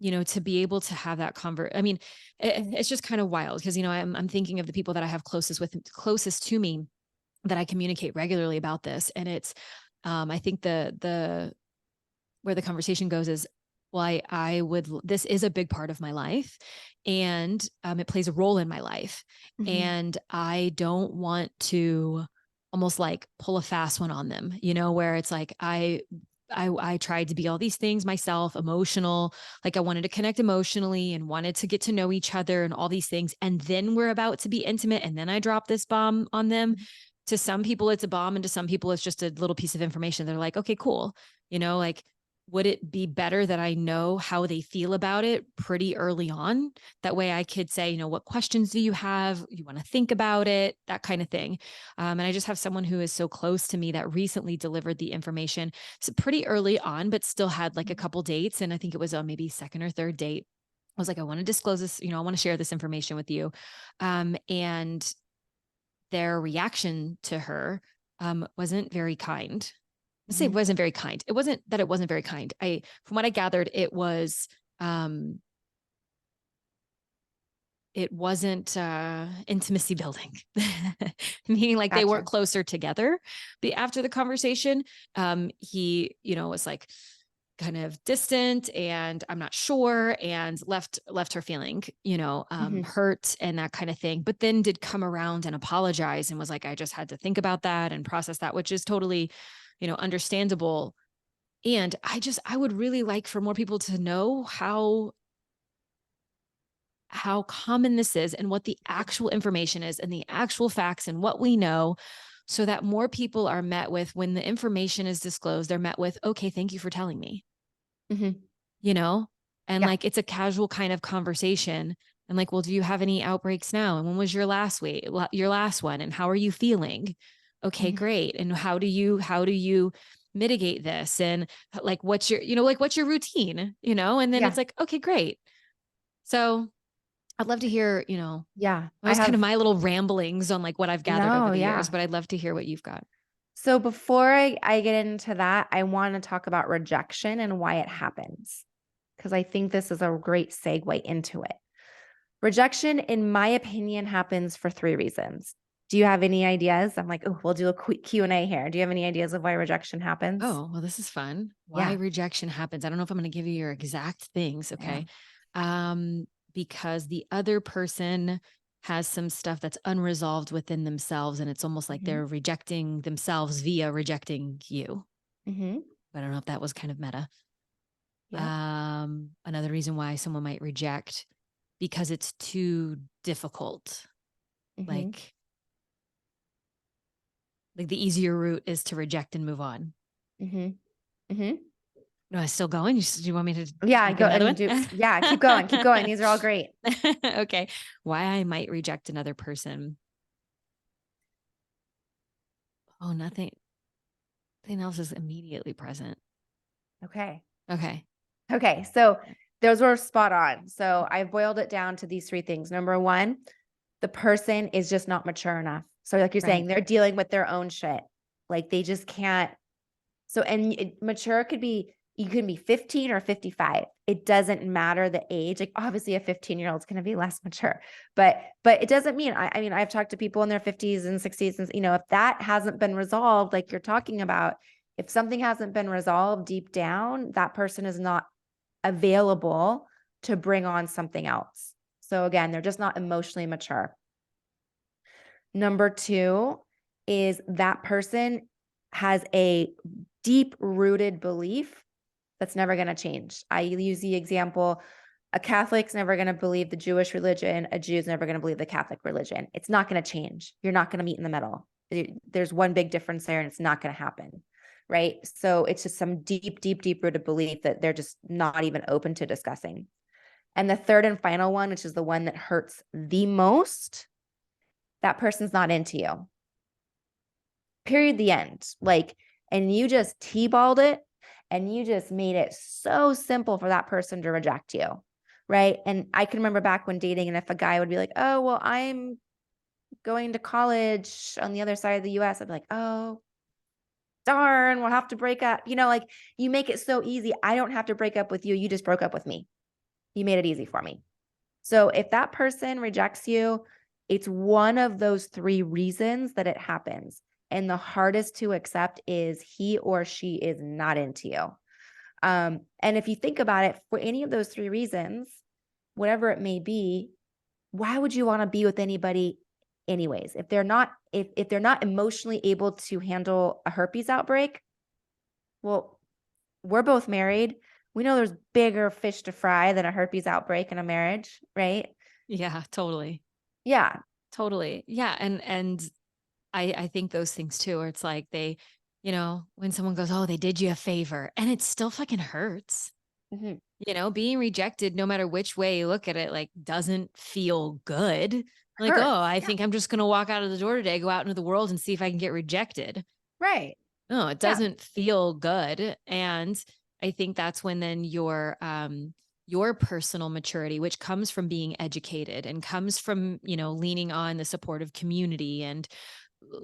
to be able to have that I mean, it's just kind of wild because, I'm thinking of the people that I have closest to me that I communicate regularly about this. And it's, I think the where the conversation goes is, well, this is a big part of my life, and it plays a role in my life. Hmm. And I don't want to almost like pull a fast one on them, where it's like, I tried to be all these things myself, emotional, like I wanted to connect emotionally and wanted to get to know each other and all these things. And then we're about to be intimate. And then I drop this bomb on them. To some people, it's a bomb. And to some people, it's just a little piece of information. They're like, okay, cool. Like, would it be better that I know how they feel about it pretty early on? That way I could say, what questions do you have? You want to think about it, that kind of thing. And I just have someone who is so close to me that recently delivered the information. So pretty early on, but still had like a couple dates. And I think it was on maybe second or third date. was like, I want to disclose this, I want to share this information with you. And their reaction to her wasn't very kind. Let's say it wasn't very kind. It wasn't that it wasn't very kind. From what I gathered, it wasn't intimacy building, meaning like they weren't closer together. But after the conversation, he, was like kind of distant and I'm not sure, and left her feeling, hurt and that kind of thing. But then did come around and apologize and was like, I just had to think about that and process that, which is totally, understandable. And I would really like for more people to know how common this is and what the actual information is and the actual facts and what we know, so that more people are met with, when the information is disclosed, they're met with, okay, thank you for telling me, and like, it's a casual kind of conversation. And like, well, do you have any outbreaks now? And when was your last one? And how are you feeling? Okay, great. And how do you mitigate this? And like, what's your routine, and then it's like, okay, great. So I'd love to hear, that was kind of my little ramblings on like what I've gathered over the years, but I'd love to hear what you've got. So before I get into that, I want to talk about rejection and why it happens, because I think this is a great segue into it. Rejection, in my opinion, happens for 3 reasons. Do you have any ideas? I'm like, oh, we'll do a quick Q&A here. Do you have any ideas of why rejection happens? Oh, well, this is fun. Why rejection happens. I don't know if I'm going to give you your exact things. Okay. Because the other person has some stuff that's unresolved within themselves. And it's almost like they're rejecting themselves via rejecting you. But I don't know if that was kind of meta. Another reason why someone might reject, because it's too difficult. Like the easier route is to reject and move on. No, I still going? Do you want me to? Yeah, go and keep going. Keep going. These are all great. Okay. Why I might reject another person. Oh, nothing else is immediately present. Okay. Okay. So those were spot on. So I boiled it down to these 3 things. Number 1, the person is just not mature enough. So like you're saying, they're dealing with their own shit. Like they just can't. So, and mature could be, you can be 15 or 55. It doesn't matter the age. Like obviously a 15-year-old is going to be less mature, but it doesn't mean, I mean, I've talked to people in their 50s and 60s, and if that hasn't been resolved, like you're talking about, if something hasn't been resolved deep down, that person is not available to bring on something else. So again, they're just not emotionally mature. Number 2 is that person has a deep-rooted belief that's never going to change. I use the example, a Catholic's never going to believe the Jewish religion, a Jew's never going to believe the Catholic religion. It's not going to change. You're not going to meet in the middle. There's one big difference there, and it's not going to happen, right? So it's just some deep-rooted belief that they're just not even open to discussing. And the third and final one, which is the one that hurts the most, that person's not into you. Period, the end. Like, and you just T-balled it, and you just made it so simple for that person to reject you, right? And I can remember back when dating, and if a guy would be like, oh, well, I'm going to college on the other side of the US, I'd be like, oh, darn, we'll have to break up. Like you make it so easy. I don't have to break up with you. You just broke up with me. You made it easy for me. So if that person rejects you, it's one of those 3 reasons that it happens. And the hardest to accept is he or she is not into you. And if you think about it, for any of those 3 reasons, whatever it may be, why would you want to be with anybody anyways? If they're not emotionally able to handle a herpes outbreak, well, we're both married. We know there's bigger fish to fry than a herpes outbreak in a marriage, right? Yeah, totally. Yeah. Totally. Yeah. And I think those things too, where it's like they, when someone goes, oh, they did you a favor, and it still fucking hurts. Being rejected, no matter which way you look at it, like doesn't feel good. Like, oh, I think I'm just going to walk out of the door today, go out into the world and see if I can get rejected. Right. No, it doesn't feel good. And I think that's when then your personal maturity, which comes from being educated and comes from, leaning on the supportive community and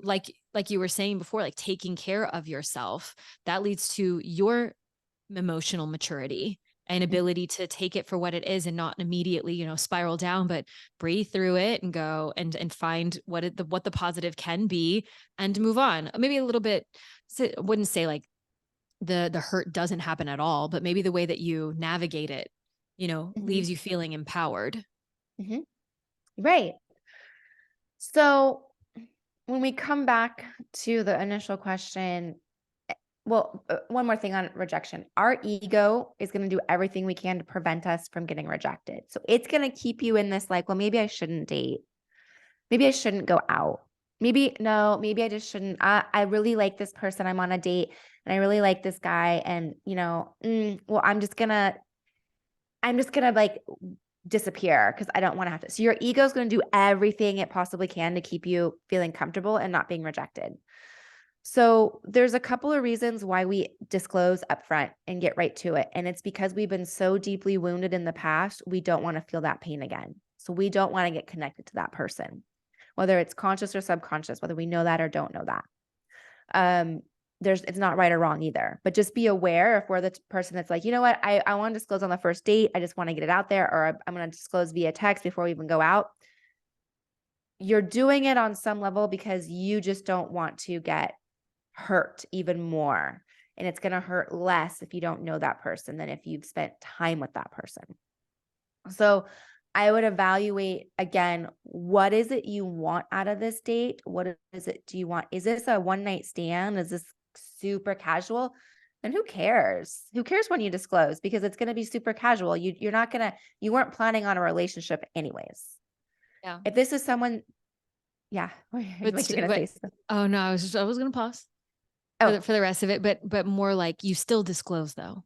like you were saying before, like taking care of yourself, that leads to your emotional maturity and Mhm. ability to take it for what it is and not immediately, spiral down, but breathe through it and go and find what the positive can be and move on. Maybe a little bit, wouldn't say like the hurt doesn't happen at all, but maybe the way that you navigate it, Mhm. leaves you feeling empowered. Mhm. Right. So when we come back to the initial question, well, one more thing on rejection. Our ego is going to do everything we can to prevent us from getting rejected. So it's going to keep you in this like, well, maybe I shouldn't date. Maybe I shouldn't go out. Maybe no, maybe I just shouldn't. I really like this person. I'm on a date and I really like this guy. And well, I'm just gonna like disappear because I don't want to have to. So your ego is going to do everything it possibly can to keep you feeling comfortable and not being rejected. So there's a couple of reasons why we disclose upfront and get right to it. And it's because we've been so deeply wounded in the past, we don't want to feel that pain again. So we don't want to get connected to that person, whether it's conscious or subconscious, whether we know that or don't know that. Um, it's not right or wrong either, but just be aware if we're the person that's like, you know what, I want to disclose on the first date. I just want to get it out there, or I'm going to disclose via text before we even go out. You're doing it on some level because you just don't want to get hurt even more. And it's going to hurt less if you don't know that person than if you've spent time with that person. So I would evaluate again, what is it you want out of this date? What is it do you want? Is this a one night stand? Is this super casual? And who cares? Who cares when you disclose? Because it's going to be super casual. You weren't planning on a relationship anyways. Yeah. If this is someone, yeah, like you're going to say something. Oh no, I was going to pause for Oh, the rest of it, but more like you still disclose though.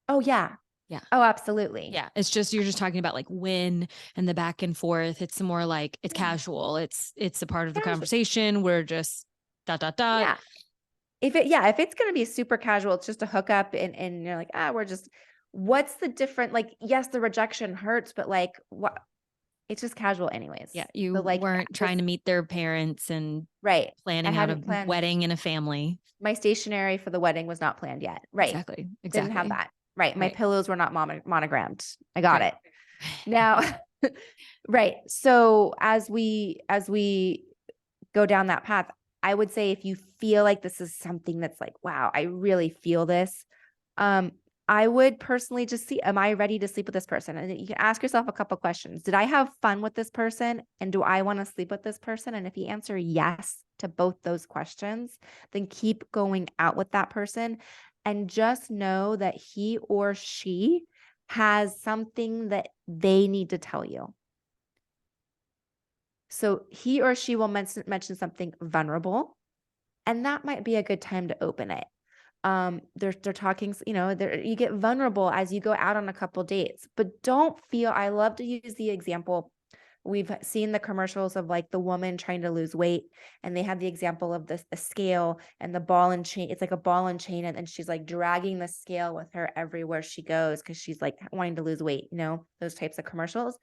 oh yeah. Yeah. Oh, absolutely. Yeah. It's just, you're just talking about like when and the back and forth. It's more like it's Yeah. casual. It's a part of the Casual. conversation. We're just dot, dot, dot. Yeah. If it's going to be super casual, it's just a hookup and you're like, what's the different, like, yes, the rejection hurts, but like what, it's just casual anyways. Yeah. You So like, weren't trying to meet their parents and right. I planning out a hadn't planned wedding and a family. my stationery for the wedding was not planned yet. Right. Exactly. Didn't have Exactly. that. Right. My Right. pillows were not monogrammed. I got Right. it. Now, right. So as we go down that path, I would say if you feel like this is something that's like, wow, I really feel this. Um, I would personally just see, am I ready to sleep with this person? And you can ask yourself a couple questions. Did I have fun with this person? And do I want to sleep with this person? And if you answer yes to both those questions, then keep going out with that person and just know that he or she has something that they need to tell you. So he or she will mention something vulnerable, and that might be a good time to open it. They're talking, you get vulnerable as you go out on a couple dates, but don't feel, I love to use the example. We've seen the commercials of like the woman trying to lose weight, and they have the example of the scale and the ball and chain. It's like a ball and chain, and she's like dragging the scale with her everywhere she goes because she's like wanting to lose weight, those types of commercials.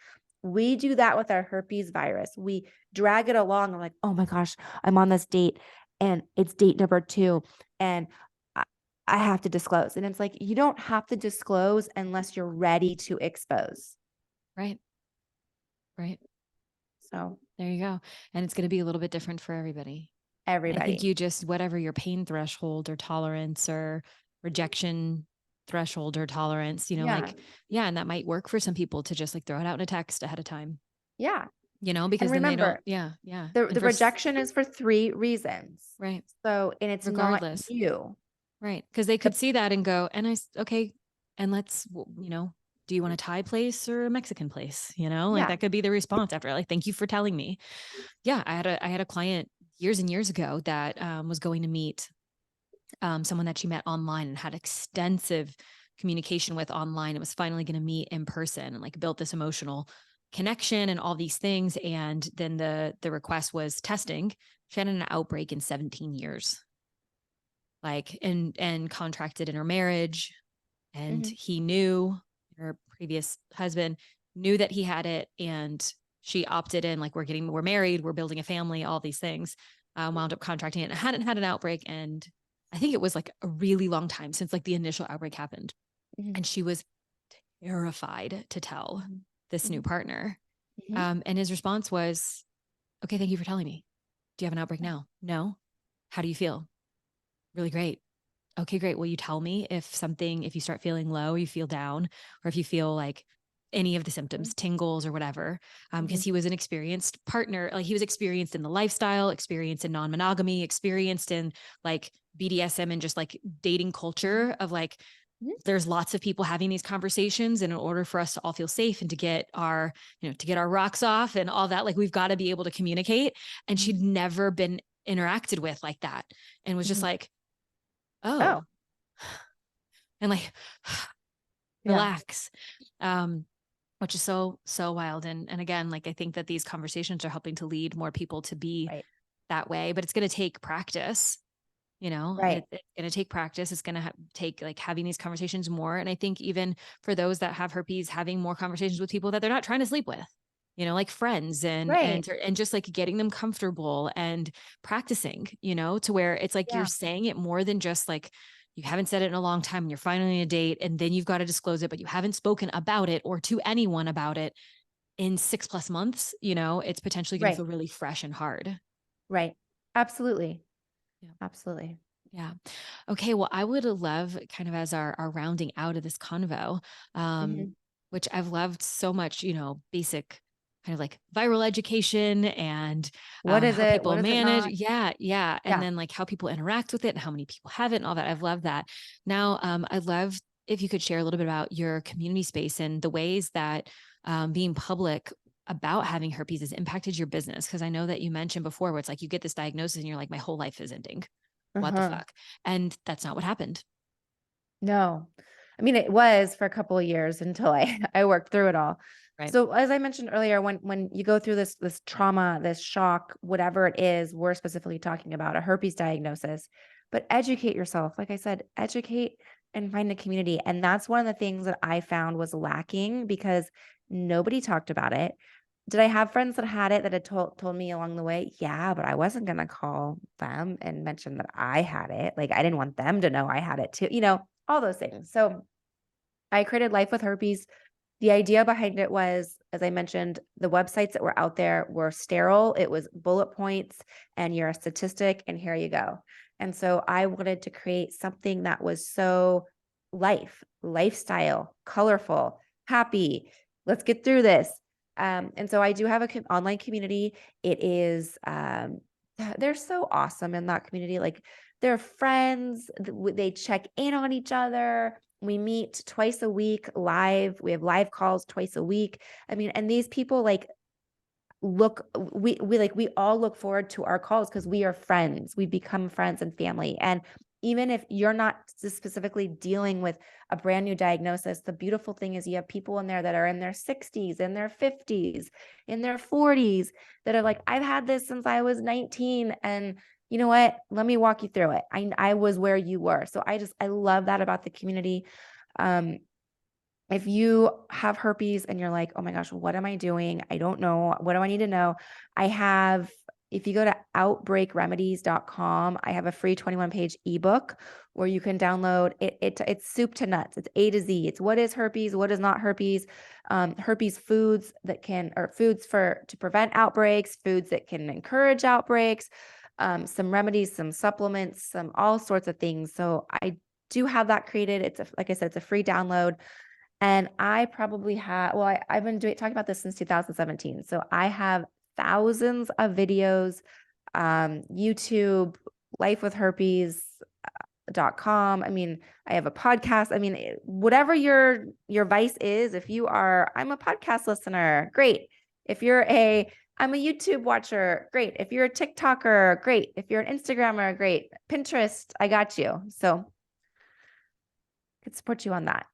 We do that with our herpes virus. We drag it along. I'm like, oh my gosh, I'm on this date and it's date number 2. And I have to disclose. And it's like, you don't have to disclose unless you're ready to expose. Right. Right. So There you go. And it's going to be a little bit different for everybody. I think everybody. you just, whatever your pain threshold or tolerance or rejection threshold or tolerance, Yeah. yeah. And that might work for some people to just like throw it out in a text ahead of time, Yeah. And because then they don't, remember, yeah. Yeah. the, And the rejection is for 3 reasons. right. So, and it's not Regardless. you. Right. Cause they The, could see that and go, okay. And do you want a Thai place or a Mexican place? Like yeah. that could be the response after, like, thank you for telling me. Yeah. I had a client years and years ago that was going to meet someone that she met online and had extensive communication with online. It was finally going to meet in person and like built this emotional connection and all these things. And then the request was testing. She had an outbreak in 17 years, like and contracted in her marriage. And Mhm. he knew, her previous husband, knew that he had it, and she opted in, like, we're married, we're building a family, all these things, wound up contracting it and hadn't had an outbreak. And I think it was like a really long time since like the initial outbreak happened. Mhm. And she was terrified to tell Mhm. this new Mhm. partner. Mhm. And his response was, okay, thank you for telling me. Do you have an outbreak now? No. How do you feel? Really great. Okay, great. Will you tell me if you start feeling low, you feel down, or if you feel like any of the symptoms, tingles or whatever? Because Mhm. he was an experienced partner. Like, he was experienced in the lifestyle, experienced in non-monogamy, experienced in like BDSM and just like dating Mhm. culture of like, Mhm. there's lots of people having these conversations. And in order for us to all feel safe and to get our, to get our rocks off and all that, like, we've got to be able to communicate. And Mhm. she'd never been interacted with like that, and was just Mhm. like, Oh, oh, and like, yeah. relax. Um, which is so wild. And again, like, I think that these conversations are helping to lead more people to be Right. that way, but it's going to take practice. Right. It's going to take practice. It's going to take like having these conversations more. And I think even for those that have herpes, having more conversations with people that they're not trying to sleep with, like friends, Right. and just like getting them comfortable and practicing, to where it's like you're Yeah. saying it more than just like, you haven't said it in a long time and you're finally on a date and then you've got to disclose it, but you haven't spoken about it or to anyone about it in 6+ months. It's potentially going to Right. feel really fresh and hard. Right. Absolutely. Yeah. Absolutely. Yeah. Okay. Well, I would love, kind of as our rounding out of this convo, Mhm. which I've loved so much, basic kind of like viral education and What is how it? people What is it manage. not? Yeah. Yeah. And Yeah. then like how people interact with it and how many people have it and all that. I've loved that. Now, I'd love if you could share a little bit about your community space and the ways that being public about having herpes has impacted your business. Cause I know that you mentioned before where it's like you get this diagnosis and you're like, my whole life is ending. What the Uh-huh. fuck? And that's not what happened. No. I mean, it was for a couple of years until I I worked through it all. Right. So as I mentioned earlier, when you go through this trauma, this shock, whatever it is, we're specifically talking about a herpes diagnosis, but educate yourself. Like I said, educate and find a community. And that's one of the things that I found was lacking because nobody talked about it. Did I have friends that had it that had told me along the way? Yeah, but I wasn't gonna call them and mention that I had it. Like I didn't want them to know I had it too, all those things. So I created Life with Herpes. The idea behind it was, as I mentioned, the websites that were out there were sterile. It was bullet points and you're a statistic and here you go. And so I wanted to create something that was so lifestyle, colorful, happy. Let's get through this. And so I do have an online community. It is, they're so awesome in that community. Like they're friends, they check in on each other. We meet twice a week live. We have live calls twice a week. I mean, and these people like we all look forward to our calls because we are friends. We become friends and family. And even if you're not specifically dealing with a brand new diagnosis, the beautiful thing is you have people in there that are in their 60s, in their 50s, in their 40s that are like, I've had this since I was 19. And you know what? Let me walk you through it. I was where you were. So I love that about the community. Um, if you have herpes and you're like, oh my gosh, what am I doing? I don't know. What do I need to know? If you go to outbreakremedies.com, I have a free 21-page ebook where you can download it. It's soup to nuts. It's A to Z. It's what is herpes, what is not herpes, herpes foods to prevent outbreaks, foods that can encourage outbreaks, some remedies, some supplements, some all sorts of things. So I do have that created. Like I said, it's a free download. And I probably have, well, I've been talking about this since 2017. So I have thousands of videos, YouTube, lifewithherpes.com. I mean, I have a podcast. I mean, whatever your vice is, I'm a podcast listener, great. I'm a YouTube watcher, great. If you're a TikToker, great. If you're an Instagrammer, great. Pinterest, I got you. So I could support you on that.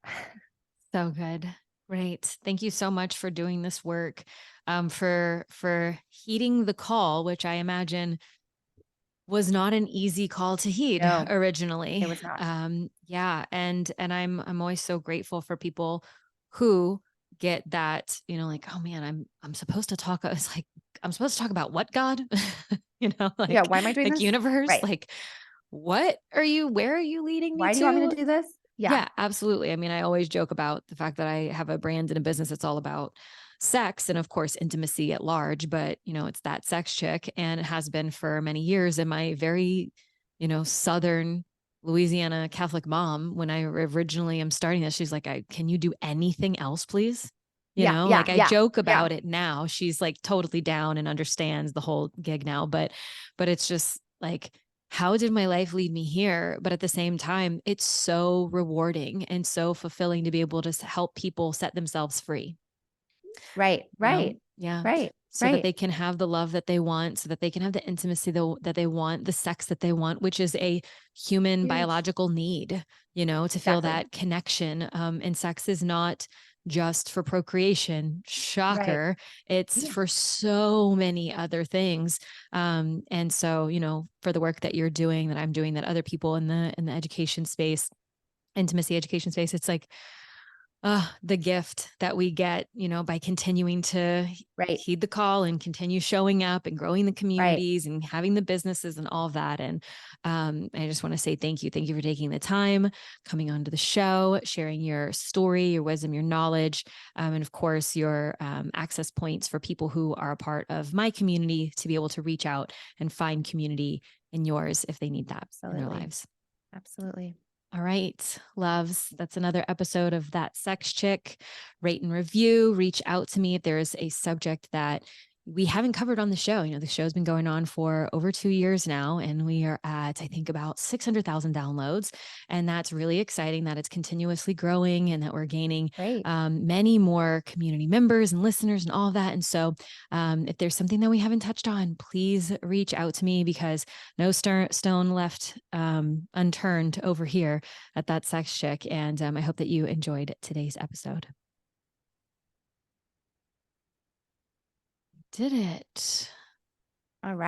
So good. Great. Thank you so much for doing this work, for heeding the call, which I imagine was not an easy call to heed No, it originally. was not. Yeah. And I'm always so grateful for people who get that, like, oh man, I'm supposed to talk. It's like, I'm supposed to talk about what, God? Yeah. Why am I doing like this? universe, Right. like, where are you leading me Why do you want me to? to do this? Yeah. Yeah, absolutely. I mean, I always joke about the fact that I have a brand and a business that's all about sex and, of course, intimacy at large, but, it's that sex chick. And it has been for many years. And my very, Southern Louisiana Catholic mom, when I originally am starting this, she's like, can you do anything else, please? Yeah. Like Yeah. I Yeah. joke Yeah. about it now. She's like totally down and understands the whole gig now, but it's just like, how did my life lead me here? But at the same time, it's so rewarding and so fulfilling to be able to help people set themselves free, Right. Right. Yeah. Right. So that Right. they can have the love that they want, so that they can have the intimacy that they want, the sex that they want, which is a human Huge. biological need, to feel Exactly. that connection. And sex is not just for procreation. Right. Shocker. It's Yeah. for so many other things. And so, for the work that you're doing, that I'm doing, that other people in the education space, intimacy education space, it's like, the gift that we get, by continuing to Right. heed the call and continue showing up and growing the Right. communities and having the businesses and all of that. And I just want to say thank you. Thank you for taking the time, coming onto the show, sharing your story, your wisdom, your knowledge, and of course, your access points for people who are a part of my community to be able to reach out and find community in yours if they need that in their Absolutely. lives. Absolutely. All right, loves. That's another episode of That Sex Chick. Rate and review. Reach out to me if there is a subject that we haven't covered on the show. The show's been going on for over 2 years now, and we are at, I think, about 600,000 downloads. And that's really exciting that it's continuously growing and that we're gaining Great. many more community members and listeners and all of that. And so if there's something that we haven't touched on, please reach out to me, because no stone left unturned over here at That Sex Chick. And I hope that you enjoyed today's episode. Did it. All right.